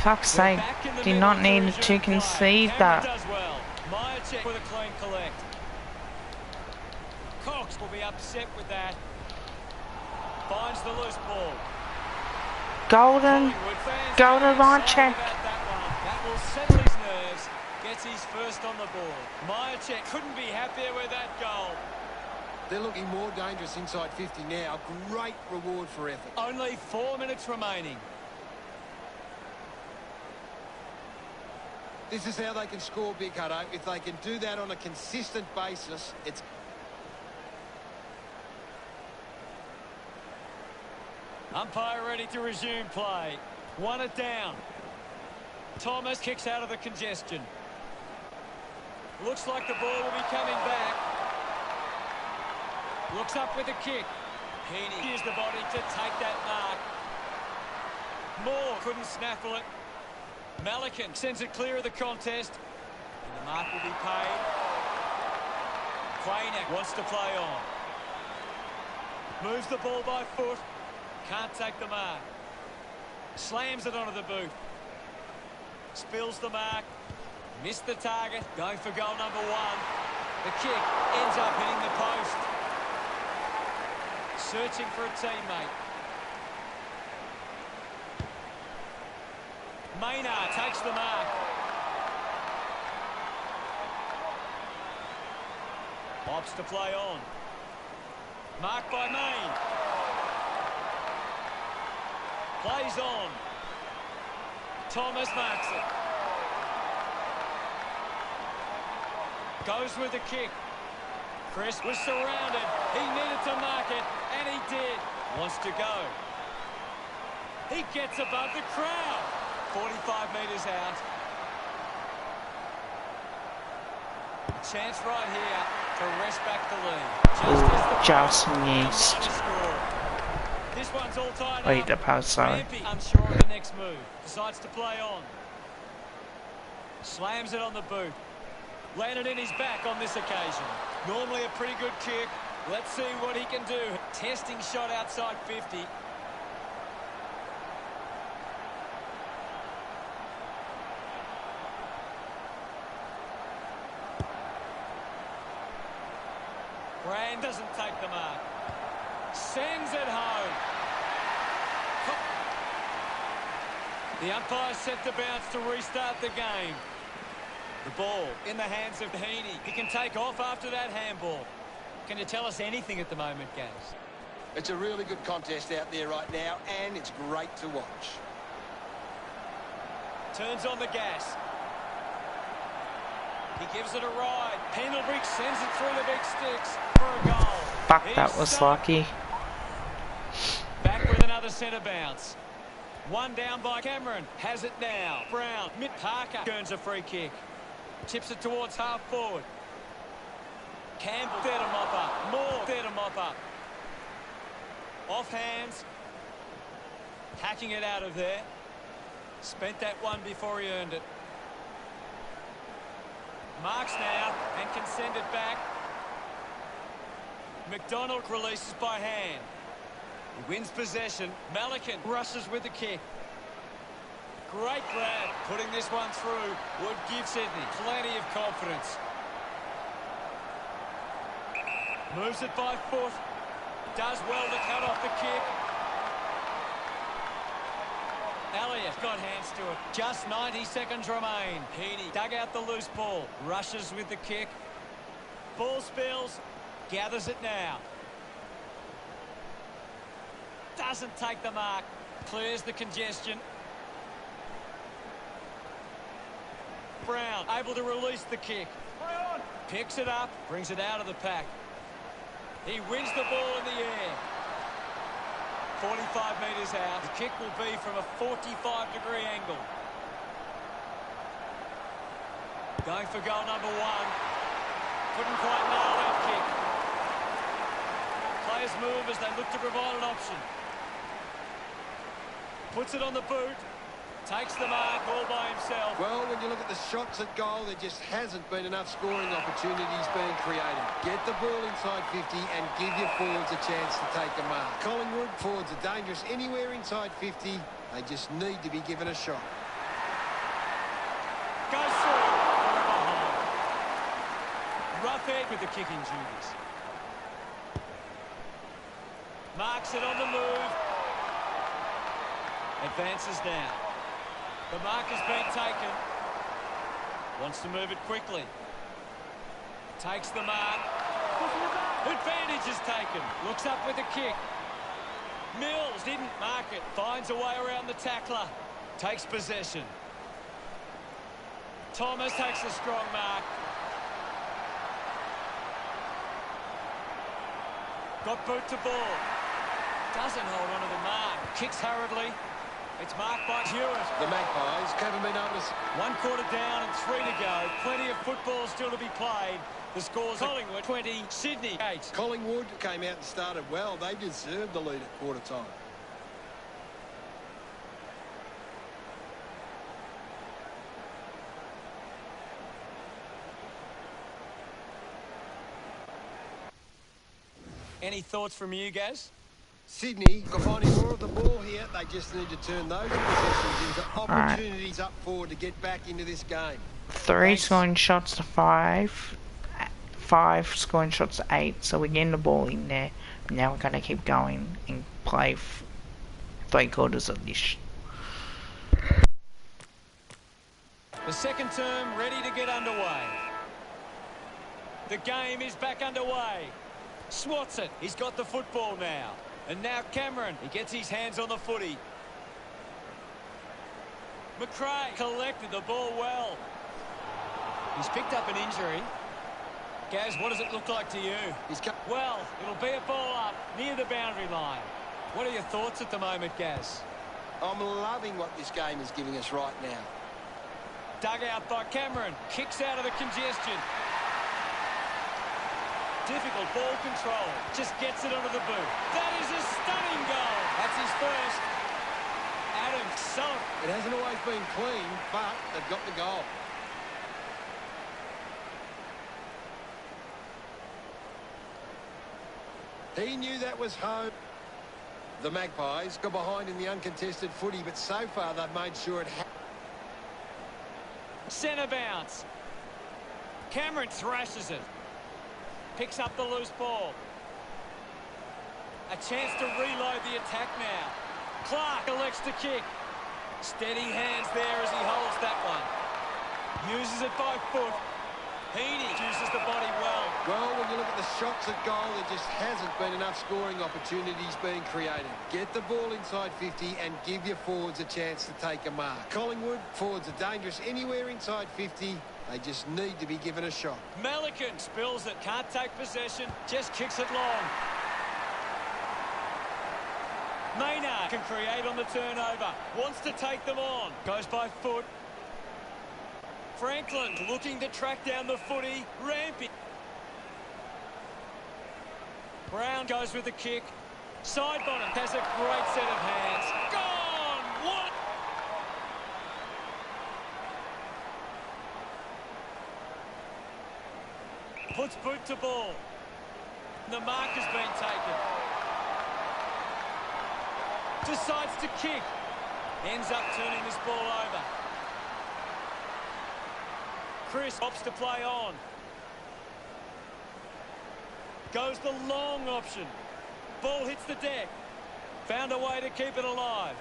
Fuck's sake. Did not need to concede that. Does well. Myercheck with a clean collect. Cox will be upset with that. Finds the loose ball. Golden Myercheck. That will settle his nerves. Gets his first on the board. Myercheck couldn't be happier with that goal. They're looking more dangerous inside 50 now. Great reward for effort. Only 4 minutes remaining. This is how they can score, Big Hutto. If they can do that on a consistent basis, it's... Umpire ready to resume play. 1 down. Thomas kicks out of the congestion. Looks like the ball will be coming back. Looks up with a kick. Heaney used the body to take that mark. Moore couldn't snaffle it. Malikan sends it clear of the contest. And the mark will be paid. Quaynak wants to play on. Moves the ball by foot. Can't take the mark. Slams it onto the boot. Spills the mark. Missed the target. Going for goal number 1. The kick ends up hitting the post. Searching for a teammate. Maynard takes the mark. Opts to play on. Marked by Main. Plays on. Thomas marks it. Goes with the kick. Chris was surrounded. He needed to mark it, and he did. Wants to go. He gets above the crowd. 45 metres out. Chance right here to rest back the lead. Just missed. This one's all tied Wait, up. the pass, sorry. Rampy, unsure of the next move. Decides to play on. Slams it on the boot. Landed in his back on this occasion. Normally a pretty good kick. Let's see what he can do. Testing shot outside 50. Brand doesn't take the mark. Sends it home. The umpire set the bounce to restart the game. The ball in the hands of Heaney. He can take off after that handball. Can you tell us anything at the moment, Gaz? It's a really good contest out there right now, and it's great to watch. Turns on the gas. He gives it a ride. Pendlebury sends it through the big sticks for a goal. Fuck, that was lucky. Back with another centre bounce. One down by Cameron. Has it now. Brown. Mitt Parker turns a free kick. Chips it towards half forward. Campbell there to mop up. Moore there to mop up. Off hands. Hacking it out of there. Spent that one before he earned it. Marks now and can send it back. McDonald releases by hand. He wins possession. Malikan rushes with the kick. Great grab. Putting this one through would give Sydney plenty of confidence. Moves it by foot. Does well to cut off the kick. Elliott got hands to it. Just 90 seconds remain. Heaney dug out the loose ball. Rushes with the kick. Ball spills. Gathers it now. Doesn't take the mark. Clears the congestion. Brown able to release the kick. Brown picks it up. Brings it out of the pack. He wins the ball in the air. 45 metres out. The kick will be from a 45-degree angle. Going for goal number one. Couldn't quite nail that kick. Players move as they look to provide an option. Puts it on the boot. Takes the mark all by himself. Well, when you look at the shots at goal, there just hasn't been enough scoring opportunities being created. Get the ball inside 50 and give your forwards a chance to take a mark. Collingwood forwards are dangerous anywhere inside 50. They just need to be given a shot. Goes through. Rough head with the kicking duties. Marks it on the move. Advances now. The mark has been taken. Wants to move it quickly. Takes the mark. Advantage is taken. Looks up with a kick. Mills didn't mark it. Finds a way around the tackler. Takes possession. Thomas takes a strong mark. Got boot to ball. Doesn't hold on to the mark. Kicks hurriedly. It's marked by Hewitt. The Magpies haven't been able to... 1 quarter down and 3 to go. Plenty of football still to be played. The score's Collingwood 20, Sydney 8. Collingwood came out and started well. They deserved the lead at quarter time. Any thoughts from you, Gaz? Sydney are finding more of the ball here. They just need to turn those possessions into opportunities up forward to get back into this game. 3 scoring shots to 5. 5 scoring shots to 8. So we're getting the ball in there. Now we're going to keep going and play 3 quarters of this. The second term ready to get underway. The game is back underway. Swats it. He's got the football now. And now Cameron. He gets his hands on the footy. McRae collected the ball well. He's picked up an injury. Gaz, what does it look like to you? Well, it'll be a ball up near the boundary line. What are your thoughts at the moment, Gaz? I'm loving what this game is giving us right now. Dug out by Cameron. Kicks out of the congestion. Difficult ball control. Just gets it onto the boot. That is a stunning goal. That's his first. Adams sunk. It hasn't always been clean, but they've got the goal. He knew that was home. The Magpies got behind in the uncontested footy, but so far they've made sure it centre bounce. Cameron thrashes it. Picks up the loose ball. A chance to reload the attack now. Clark elects to kick. Steady hands there as he holds that one. Uses it by foot. Heaney uses the body well. Well, when you look at the shots at goal, there just hasn't been enough scoring opportunities being created. Get the ball inside 50 and give your forwards a chance to take a mark. Collingwood, forwards are dangerous anywhere inside 50. They just need to be given a shot. Melican spills it, can't take possession, just kicks it long. Maynard can create on the turnover, wants to take them on, goes by foot. Franklin looking to track down the footy, Rampy. Brown goes with the kick. Sidebottom has a great set of hands. Gone! What? Puts boot to ball. The mark has been taken. Decides to kick. Ends up turning this ball over. Chris opts to play on. Goes the long option. Ball hits the deck. Found a way to keep it alive.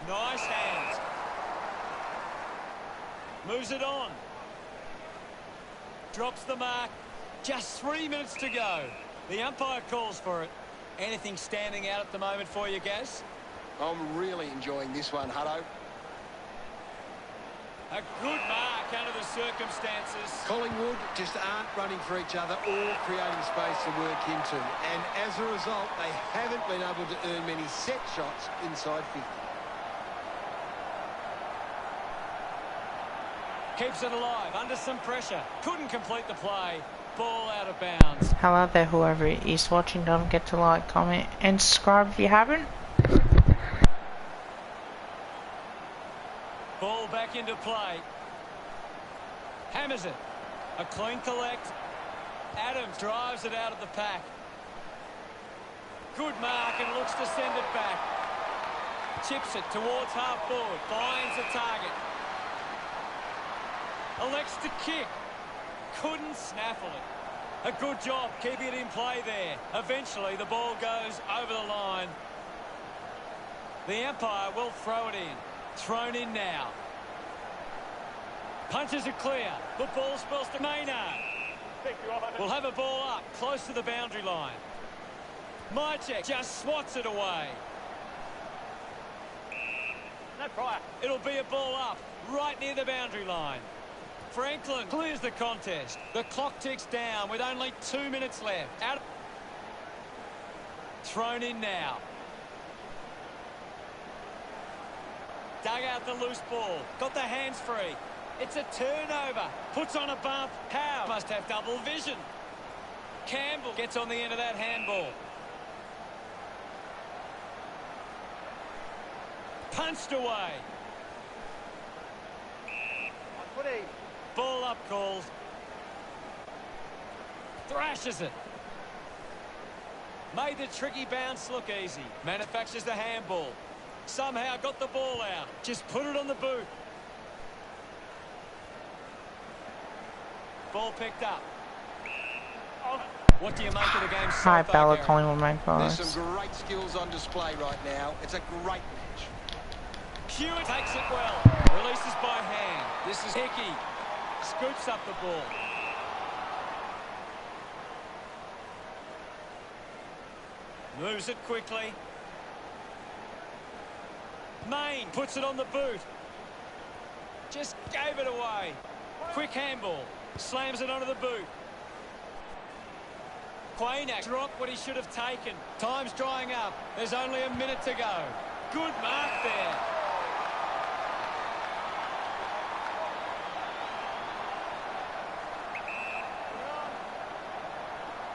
Nice hands. Moves it on. Drops the mark. Just 3 minutes to go. The umpire calls for it. Anything standing out at the moment for you, Gaz? I'm really enjoying this one, Hutto. A good mark under the circumstances. Collingwood just aren't running for each other or creating space to work into. And as a result, they haven't been able to earn many set shots inside 50. Keeps it alive under some pressure. Couldn't complete the play. Ball out of bounds. Hello there, whoever is watching. Don't forget to like, comment and subscribe if you haven't. Ball back into play. Hammers it. A clean collect. Adams drives it out of the pack. Good mark and looks to send it back. Chips it towards half forward. Finds a target. Elects to kick. Couldn't snaffle it. A good job keeping it in play there. Eventually the ball goes over the line. The umpire will throw it in. Thrown in now. Punches it clear. The ball spills to Maynard. We'll have a ball up close to the boundary line. Mychek just swats it away. No prior. It'll be a ball up right near the boundary line. Franklin clears the contest. The clock ticks down with only 2 minutes left. Out. Thrown in now. Dug out the loose ball. Got the hands free. It's a turnover. Puts on a bump. Howe must have double vision. Campbell gets on the end of that handball. Punched away. Ball up called. Thrashes it. Made the tricky bounce look easy. Manufactures the handball. Somehow got the ball out. Just put it on the boot. Ball picked up. What do you make of the game so Hi, far, Bella Gary? Collingwood Magpies. There's some great skills on display right now. It's a great match. Hewitt takes it well. Releases by hand. This is Hickey. Scoops up the ball. Moves it quickly. Main puts it on the boot. Just gave it away. Quick handball. Slams it onto the boot. Quainak dropped what he should have taken. Time's drying up. There's only a minute to go. Good mark there.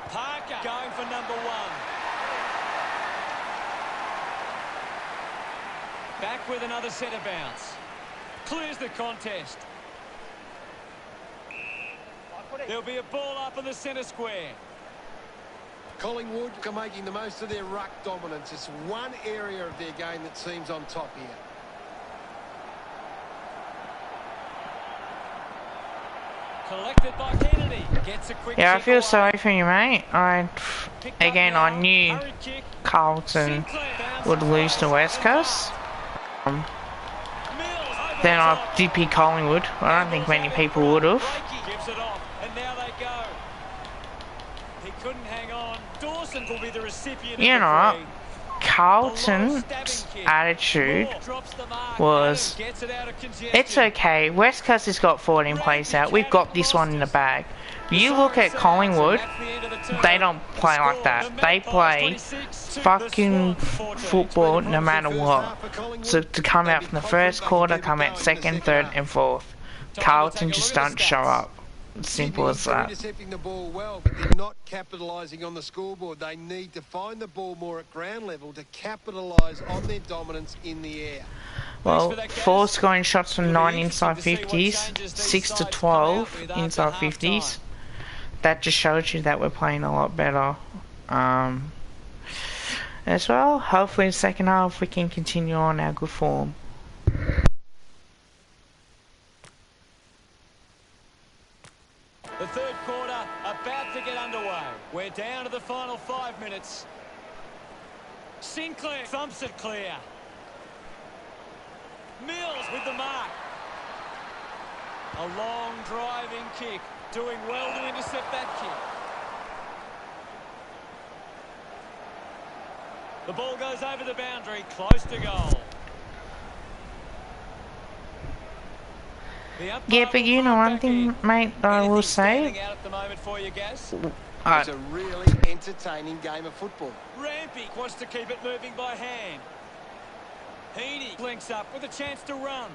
Parker going for number 1. Back with another centre bounce. Clears the contest. There'll be a ball up in the centre square. Collingwood are making the most of their ruck dominance. It's one area of their game that seems on top here. Collected by Kennedy. Gets a quick Yeah, I kick feel away. sorry for you, mate. Picked up Again, now. I knew Hurried kick. Carlton Sinclair bounces would lose to away. West Coast. Mills over then I did pick Collingwood. I don't think many people would have. Gives it off, and now they go. He couldn't hang on. Dawson will be the recipient. You know, Carlton's attitude was, it's okay, West Coast has got 14 plays out, we've got this one in the bag. You look at Collingwood, they don't play like that. They play fucking football no matter what. So to come out from the first quarter, come out second, third and fourth. Carlton just don't show up. Simple as that. Intercepting the ball well, but they're not capitalising on the scoreboard. They need to find the ball more at ground level to capitalise on their dominance in the air. Well, 4 scoring shots from 9 inside 50s, 6 to 12 inside 50s. That just shows you that we're playing a lot better. As well, hopefully in the second half we can continue on our good form. The third quarter about to get underway. We're down to the final 5 minutes. Sinclair thumps it clear. Mills with the mark. A long driving kick. Doing well to intercept that kick. The ball goes over the boundary, close to goal. Yeah, but you know one thing, mate, that I will say. It's a really entertaining game of football. Rampy wants to keep it moving by hand. Heaney links up with a chance to run.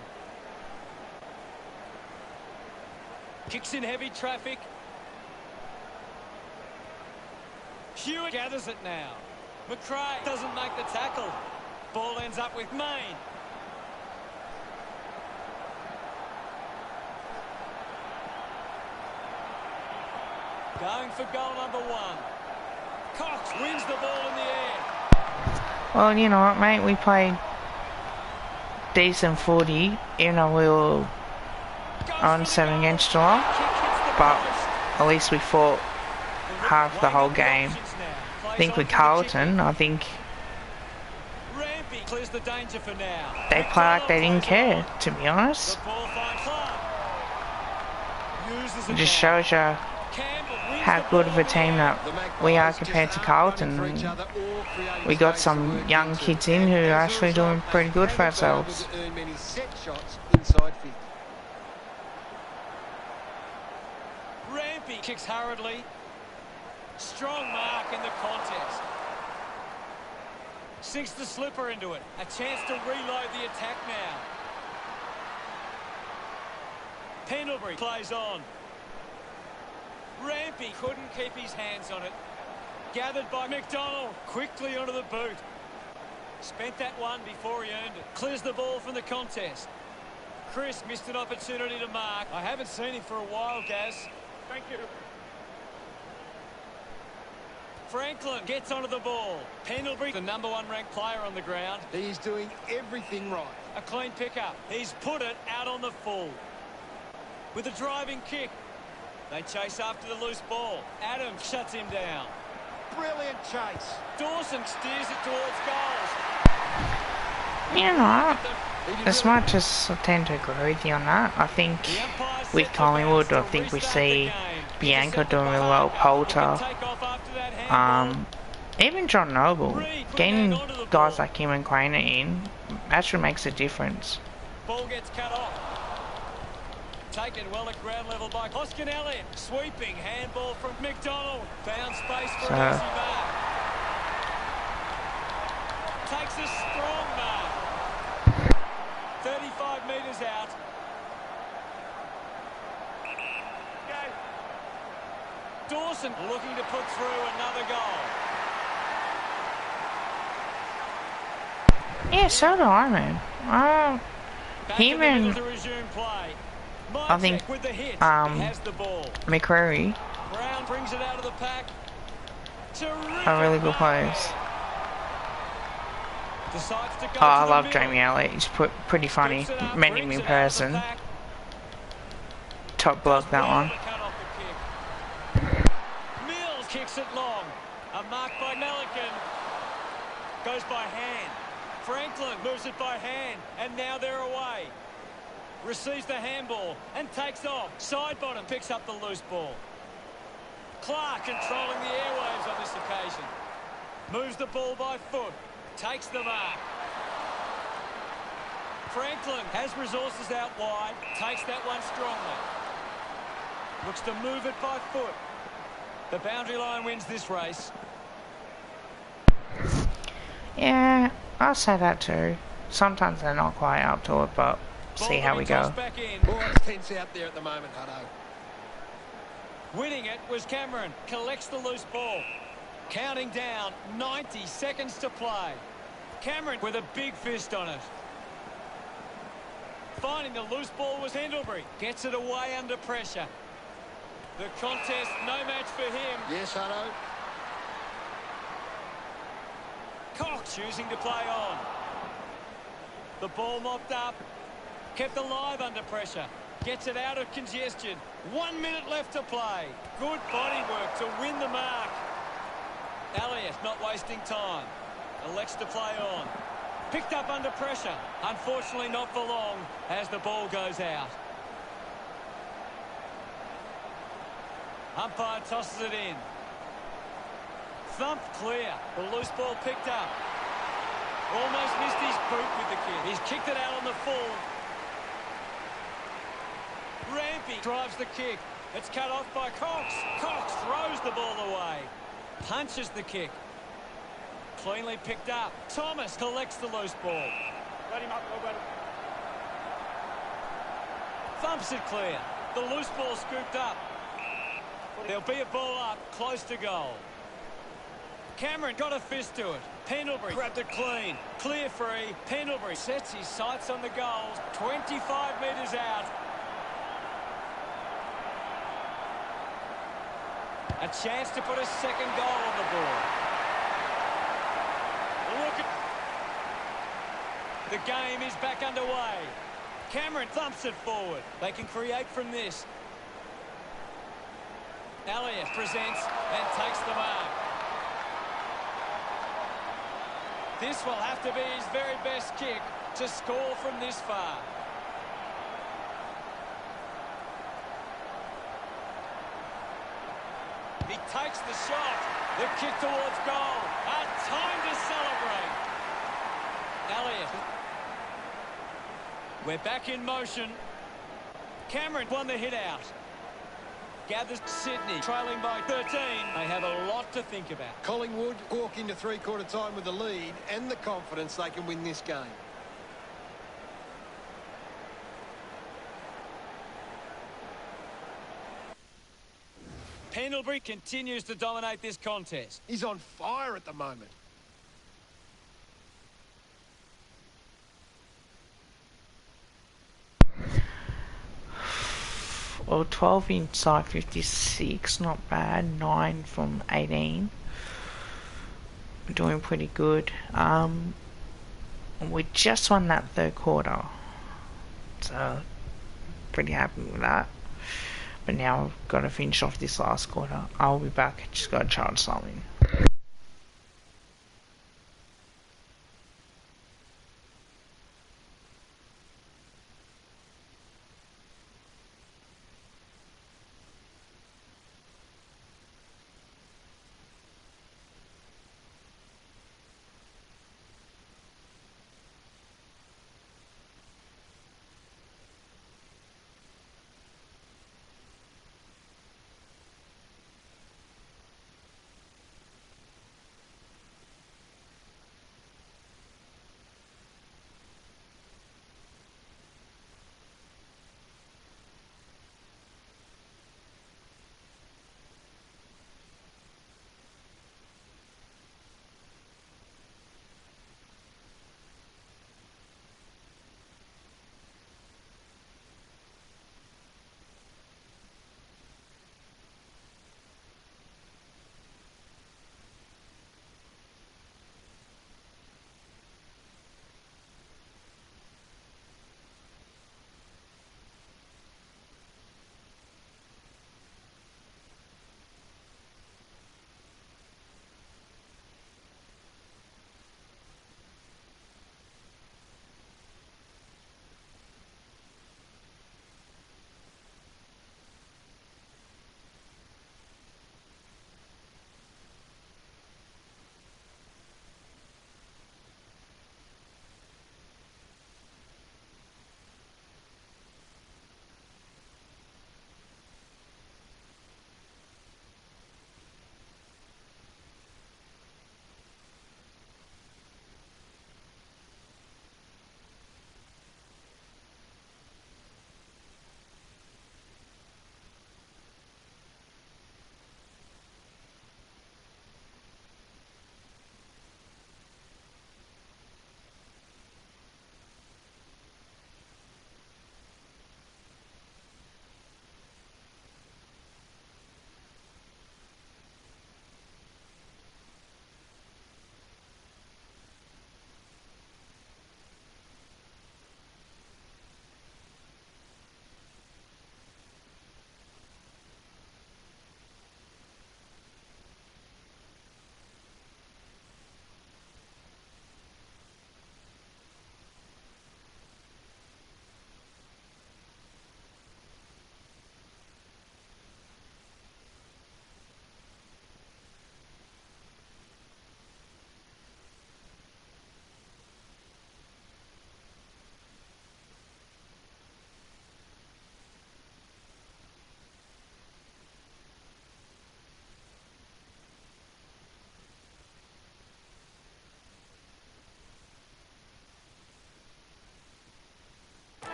Kicks in heavy traffic. Hewitt gathers it now. McRae doesn't make the tackle. Ball ends up with Main. Going for goal number 1. Cox wins the ball in the air. Well, you know what, mate, we played decent 40, even though we were on 7 against Geelong, but at least we fought half the whole game. I think with Carlton, I think they play like they didn't care, to be honest. It just shows you how good of a team that we are compared to Carlton. We got some young kids in who are actually doing pretty good for ourselves. Rampy kicks hurriedly. Strong mark in the contest. Sinks the slipper into it. A chance to reload the attack now. Pendlebury plays on. Rampy couldn't keep his hands on it. Gathered by McDonald. Quickly onto the boot. Spent that one before he earned it. Clears the ball from the contest. Chris missed an opportunity to mark. I haven't seen him for a while, Gaz. Thank you. Franklin gets onto the ball. Pendlebury, the number 1 ranked player on the ground. He's doing everything right. A clean pickup. He's put it out on the full. With a driving kick. They chase after the loose ball. Adams shuts him down. Brilliant chase. Dawson steers it towards goals. You know, as much as I tend to agree with you on that, I think with Collingwood, I think we see Bianca doing really well, Poulter, even John Noble. Getting guys like him and Craner in actually makes a difference. Ball gets cut off. Taken well at ground level by Hoskin Elliott. Sweeping handball from McDonald. Found space for an easy mark. Takes a strong mark. 35 metres out. Dawson looking to put through another goal. Yeah, so do I, man. Him and I think McCreary are really good players. Oh, I love Jamie Elliott. He's pretty funny. Met him in person. Top bloke, that one. Mills kicks it long. A mark by Melican. Goes by hand. Franklin moves it by hand. And now they're away. Receives the handball and takes off. Side bottom picks up the loose ball. Clark controlling the airwaves on this occasion. Moves the ball by foot. Takes the mark. Franklin has resources out wide. Takes that one strongly. Looks to move it by foot. The boundary line wins this race. Yeah, I'll say that too. Sometimes they're not quite up to it, but see how we go. Boy, it's tense out there at the moment, Hutto. Winning it was Cameron. Collects the loose ball. Counting down, 90 seconds to play. Cameron with a big fist on it. Finding the loose ball was Pendlebury. Gets it away under pressure. The contest, no match for him. Yes, Hutto. Cox choosing to play on. The ball mopped up. Kept alive under pressure. Gets it out of congestion. 1 minute left to play. Good body work to win the mark. Elliott not wasting time. Elects to play on. Picked up under pressure. Unfortunately not for long as the ball goes out. Umpire tosses it in. Thumped clear. The loose ball picked up. Almost missed his boot with the kick. He's kicked it out on the full. Rampy drives the kick. It's cut off by Cox. Cox throws the ball away. Punches the kick. Cleanly picked up. Thomas collects the loose ball. Let him up, Robert. Thumps it clear. The loose ball scooped up. There'll be a ball up, close to goal. Cameron got a fist to it. Pendlebury grabbed it clean. Clear free. Pendlebury sets his sights on the goals. 25 metres out. A chance to put a second goal on the board. Look at... The game is back underway. Cameron thumps it forward. They can create from this. Elliott presents and takes the mark. This will have to be his very best kick to score from this far. He takes the shot. The kick towards goal. A time to celebrate. Elliott. We're back in motion. Cameron won the hit out. Gathers Sydney, trailing by 13. They have a lot to think about. Collingwood walk into three-quarter time with the lead and the confidence they can win this game. Pendlebury continues to dominate this contest. He's on fire at the moment. Well, 12 inside 56, not bad. 9 from 18. We're doing pretty good. We just won that third quarter, so pretty happy with that. But now we've got to finish off this last quarter. I'll be back. Just got to charge something.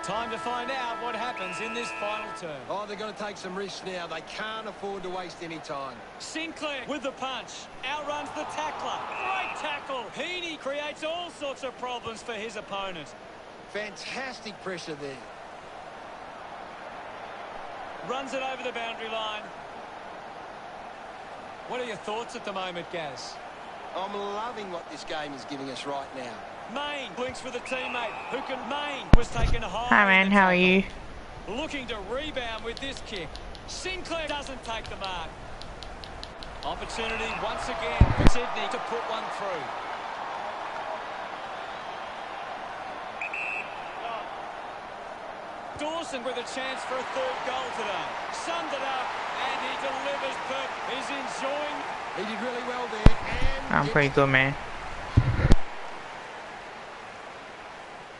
Time to find out what happens in this final term. Oh, they've got to take some risks now. They can't afford to waste any time. Sinclair with the punch. Outruns the tackler. Great tackle. Heaney creates all sorts of problems for his opponent. Fantastic pressure there. Runs it over the boundary line. What are your thoughts at the moment, Gaz? I'm loving what this game is giving us right now. Main blinks with a teammate who can. Main was taken high. Hi man, how are you? Looking to rebound with this kick. Sinclair doesn't take the mark. Opportunity once again for Sydney to put one through. Dawson with a chance for a third goal today. Summed it up and he delivers perfect. He's enjoying. He did really well there. And I'm pretty good, man.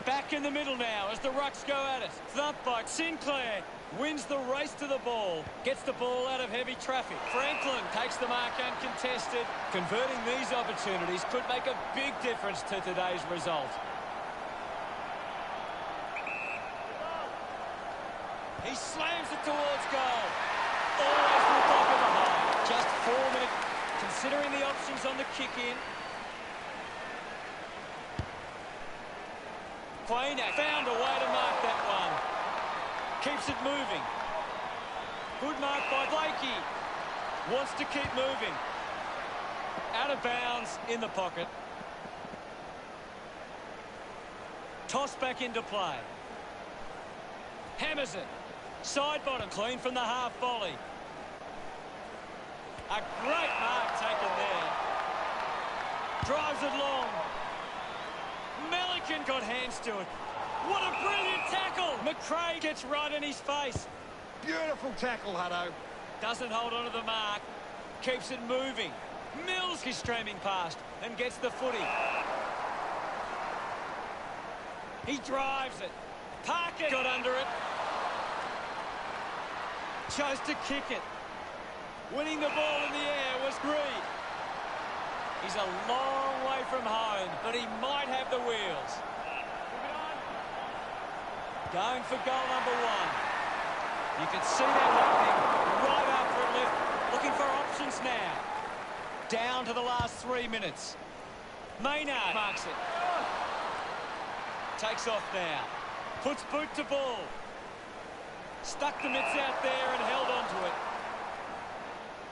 Back in the middle now as the Rucks go at it. Thump by Sinclair. Wins the race to the ball. Gets the ball out of heavy traffic. Franklin takes the mark uncontested. Converting these opportunities could make a big difference to today's result. He slams it towards goal. Always with the back of the hole. Just 4 minutes. Considering the options on the kick-in. Quainak found a way to mark that one. Keeps it moving. Good mark by Blakey. Wants to keep moving. Out of bounds in the pocket. Toss back into play. Hammers it. Side bottom clean from the half volley. A great mark taken there. Drives it long. Melican got hands to it. What a brilliant tackle! McRae gets right in his face. beautiful tackle, Hutto. Doesn't hold on to the mark. Keeps it moving. Mills is streaming past and gets the footy. He drives it. Parker got under it. Chose to kick it. Winning the ball in the air was Green. He's a long way from home, but he might have the wheels. Going for goal number one. You can see that happening right after it left. Looking for options now. Down to the last 3 minutes. Maynard marks it. Takes off now. Puts boot to ball. Stuck the mitts out there and held on to it.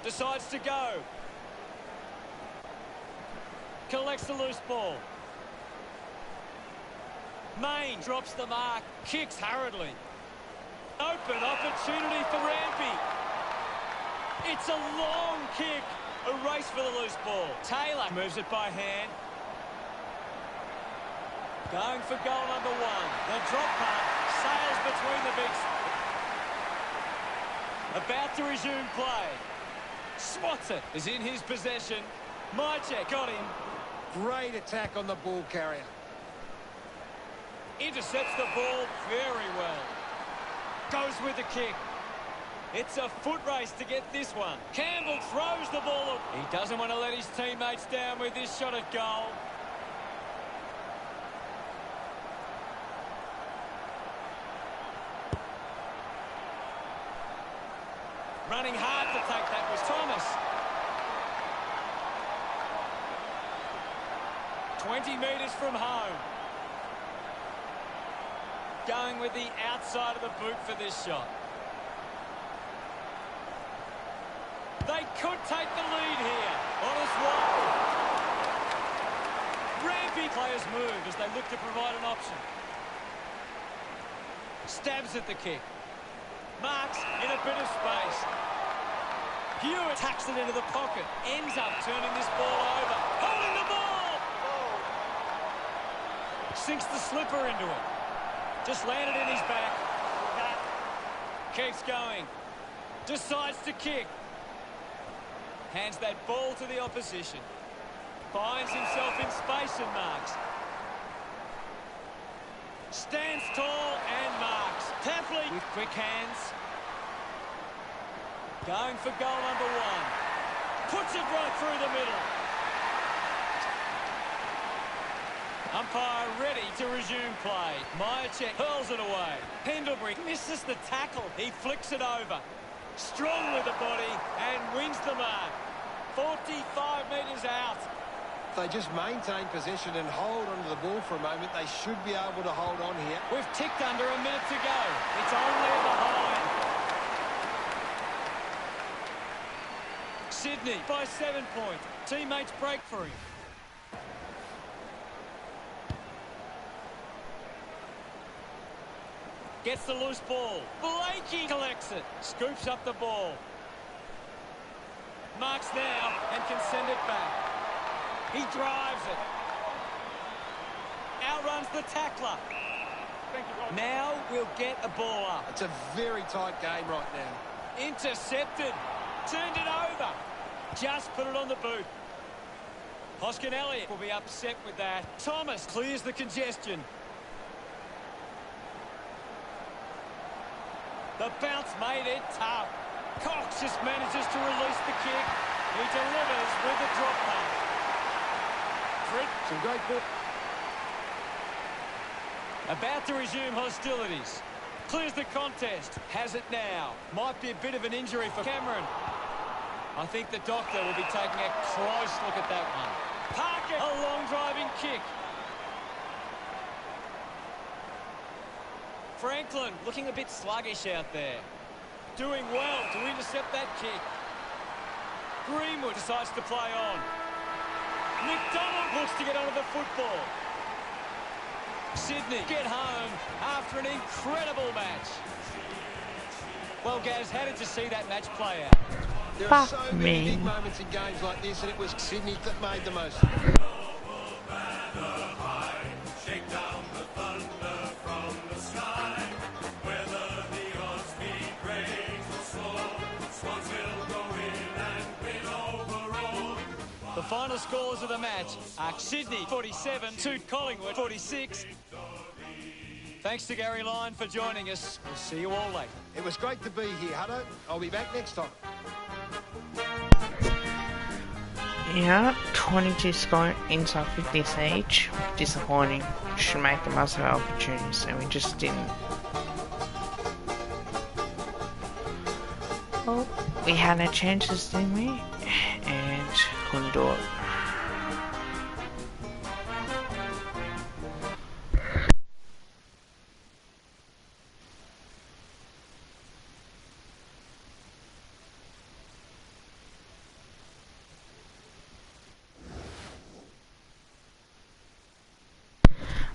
Decides to go. Collects the loose ball. Main drops the mark. Kicks hurriedly. Open opportunity for Rampy. It's a long kick. A race for the loose ball. Taylor moves it by hand. Going for goal number one. The drop punt sails between the bigs. About to resume play. Swats it. Is in his possession. Mychek got him. Great attack on the ball carrier. Intercepts the ball very well. Goes with the kick. It's a foot race to get this one. Campbell throws the ball. He doesn't want to let his teammates down with this shot at goal. Running hard to take that was Thomas. 20 metres from home. Going with the outside of the boot for this shot. They could take the lead here. On his way. Rampy players move as they look to provide an option. Stabs at the kick. Marks in a bit of space. Hewitt tacks it into the pocket. Ends up turning this ball over. Holding the ball! Sinks the slipper into it. Just landed in his back. Keeps going. Decides to kick. Hands that ball to the opposition. Finds himself in space and marks. Stands tall and marks. Tapley with quick hands. Going for goal number one. Puts it right through the middle. Umpire ready to resume play. Myercheck hurls it away. Pendlebury misses the tackle. He flicks it over. Strong with the body and wins the mark. 45 metres out. If they just maintain possession and hold onto the ball for a moment, they should be able to hold on here. We've ticked under a minute to go. It's only behind. Sydney by 7 points. Teammates break for him. Gets the loose ball. Blakey collects it. Scoops up the ball. Marks now and can send it back. He drives it. Outruns the tackler. Now we'll get a ball up. It's a very tight game right now. Intercepted. Turned it over. Just put it on the boot. Hoskin Elliott will be upset with that. Thomas clears the congestion. The bounce made it tough. Cox just manages to release the kick. He delivers with the drop pass. Some great ball. About to resume hostilities. Clears the contest. Has it now. Might be a bit of an injury for Cameron. I think the doctor will be taking a close look at that one. Parker, a long driving kick. Franklin looking a bit sluggish out there. Doing well to intercept that kick. Greenwood decides to play on. McDonald looks to get onto the football. Sydney get home after an incredible match. Well, Gaz, how did you see that match play out? There are so many big moments in games like this, and it was Sydney that made the most. The final scores of the match are Sydney 47 to Collingwood 46. Thanks to Gary Lyon for joining us. We'll see you all later. It was great to be here, Hutto. I'll be back next time. Yeah, 22 scoring inside 50s each. Disappointing. Should make the most of our opportunities, and we just didn't. Well, we had our chances, didn't we? And couldn't do it.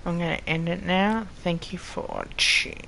I'm going to end it now. Thank you for watching.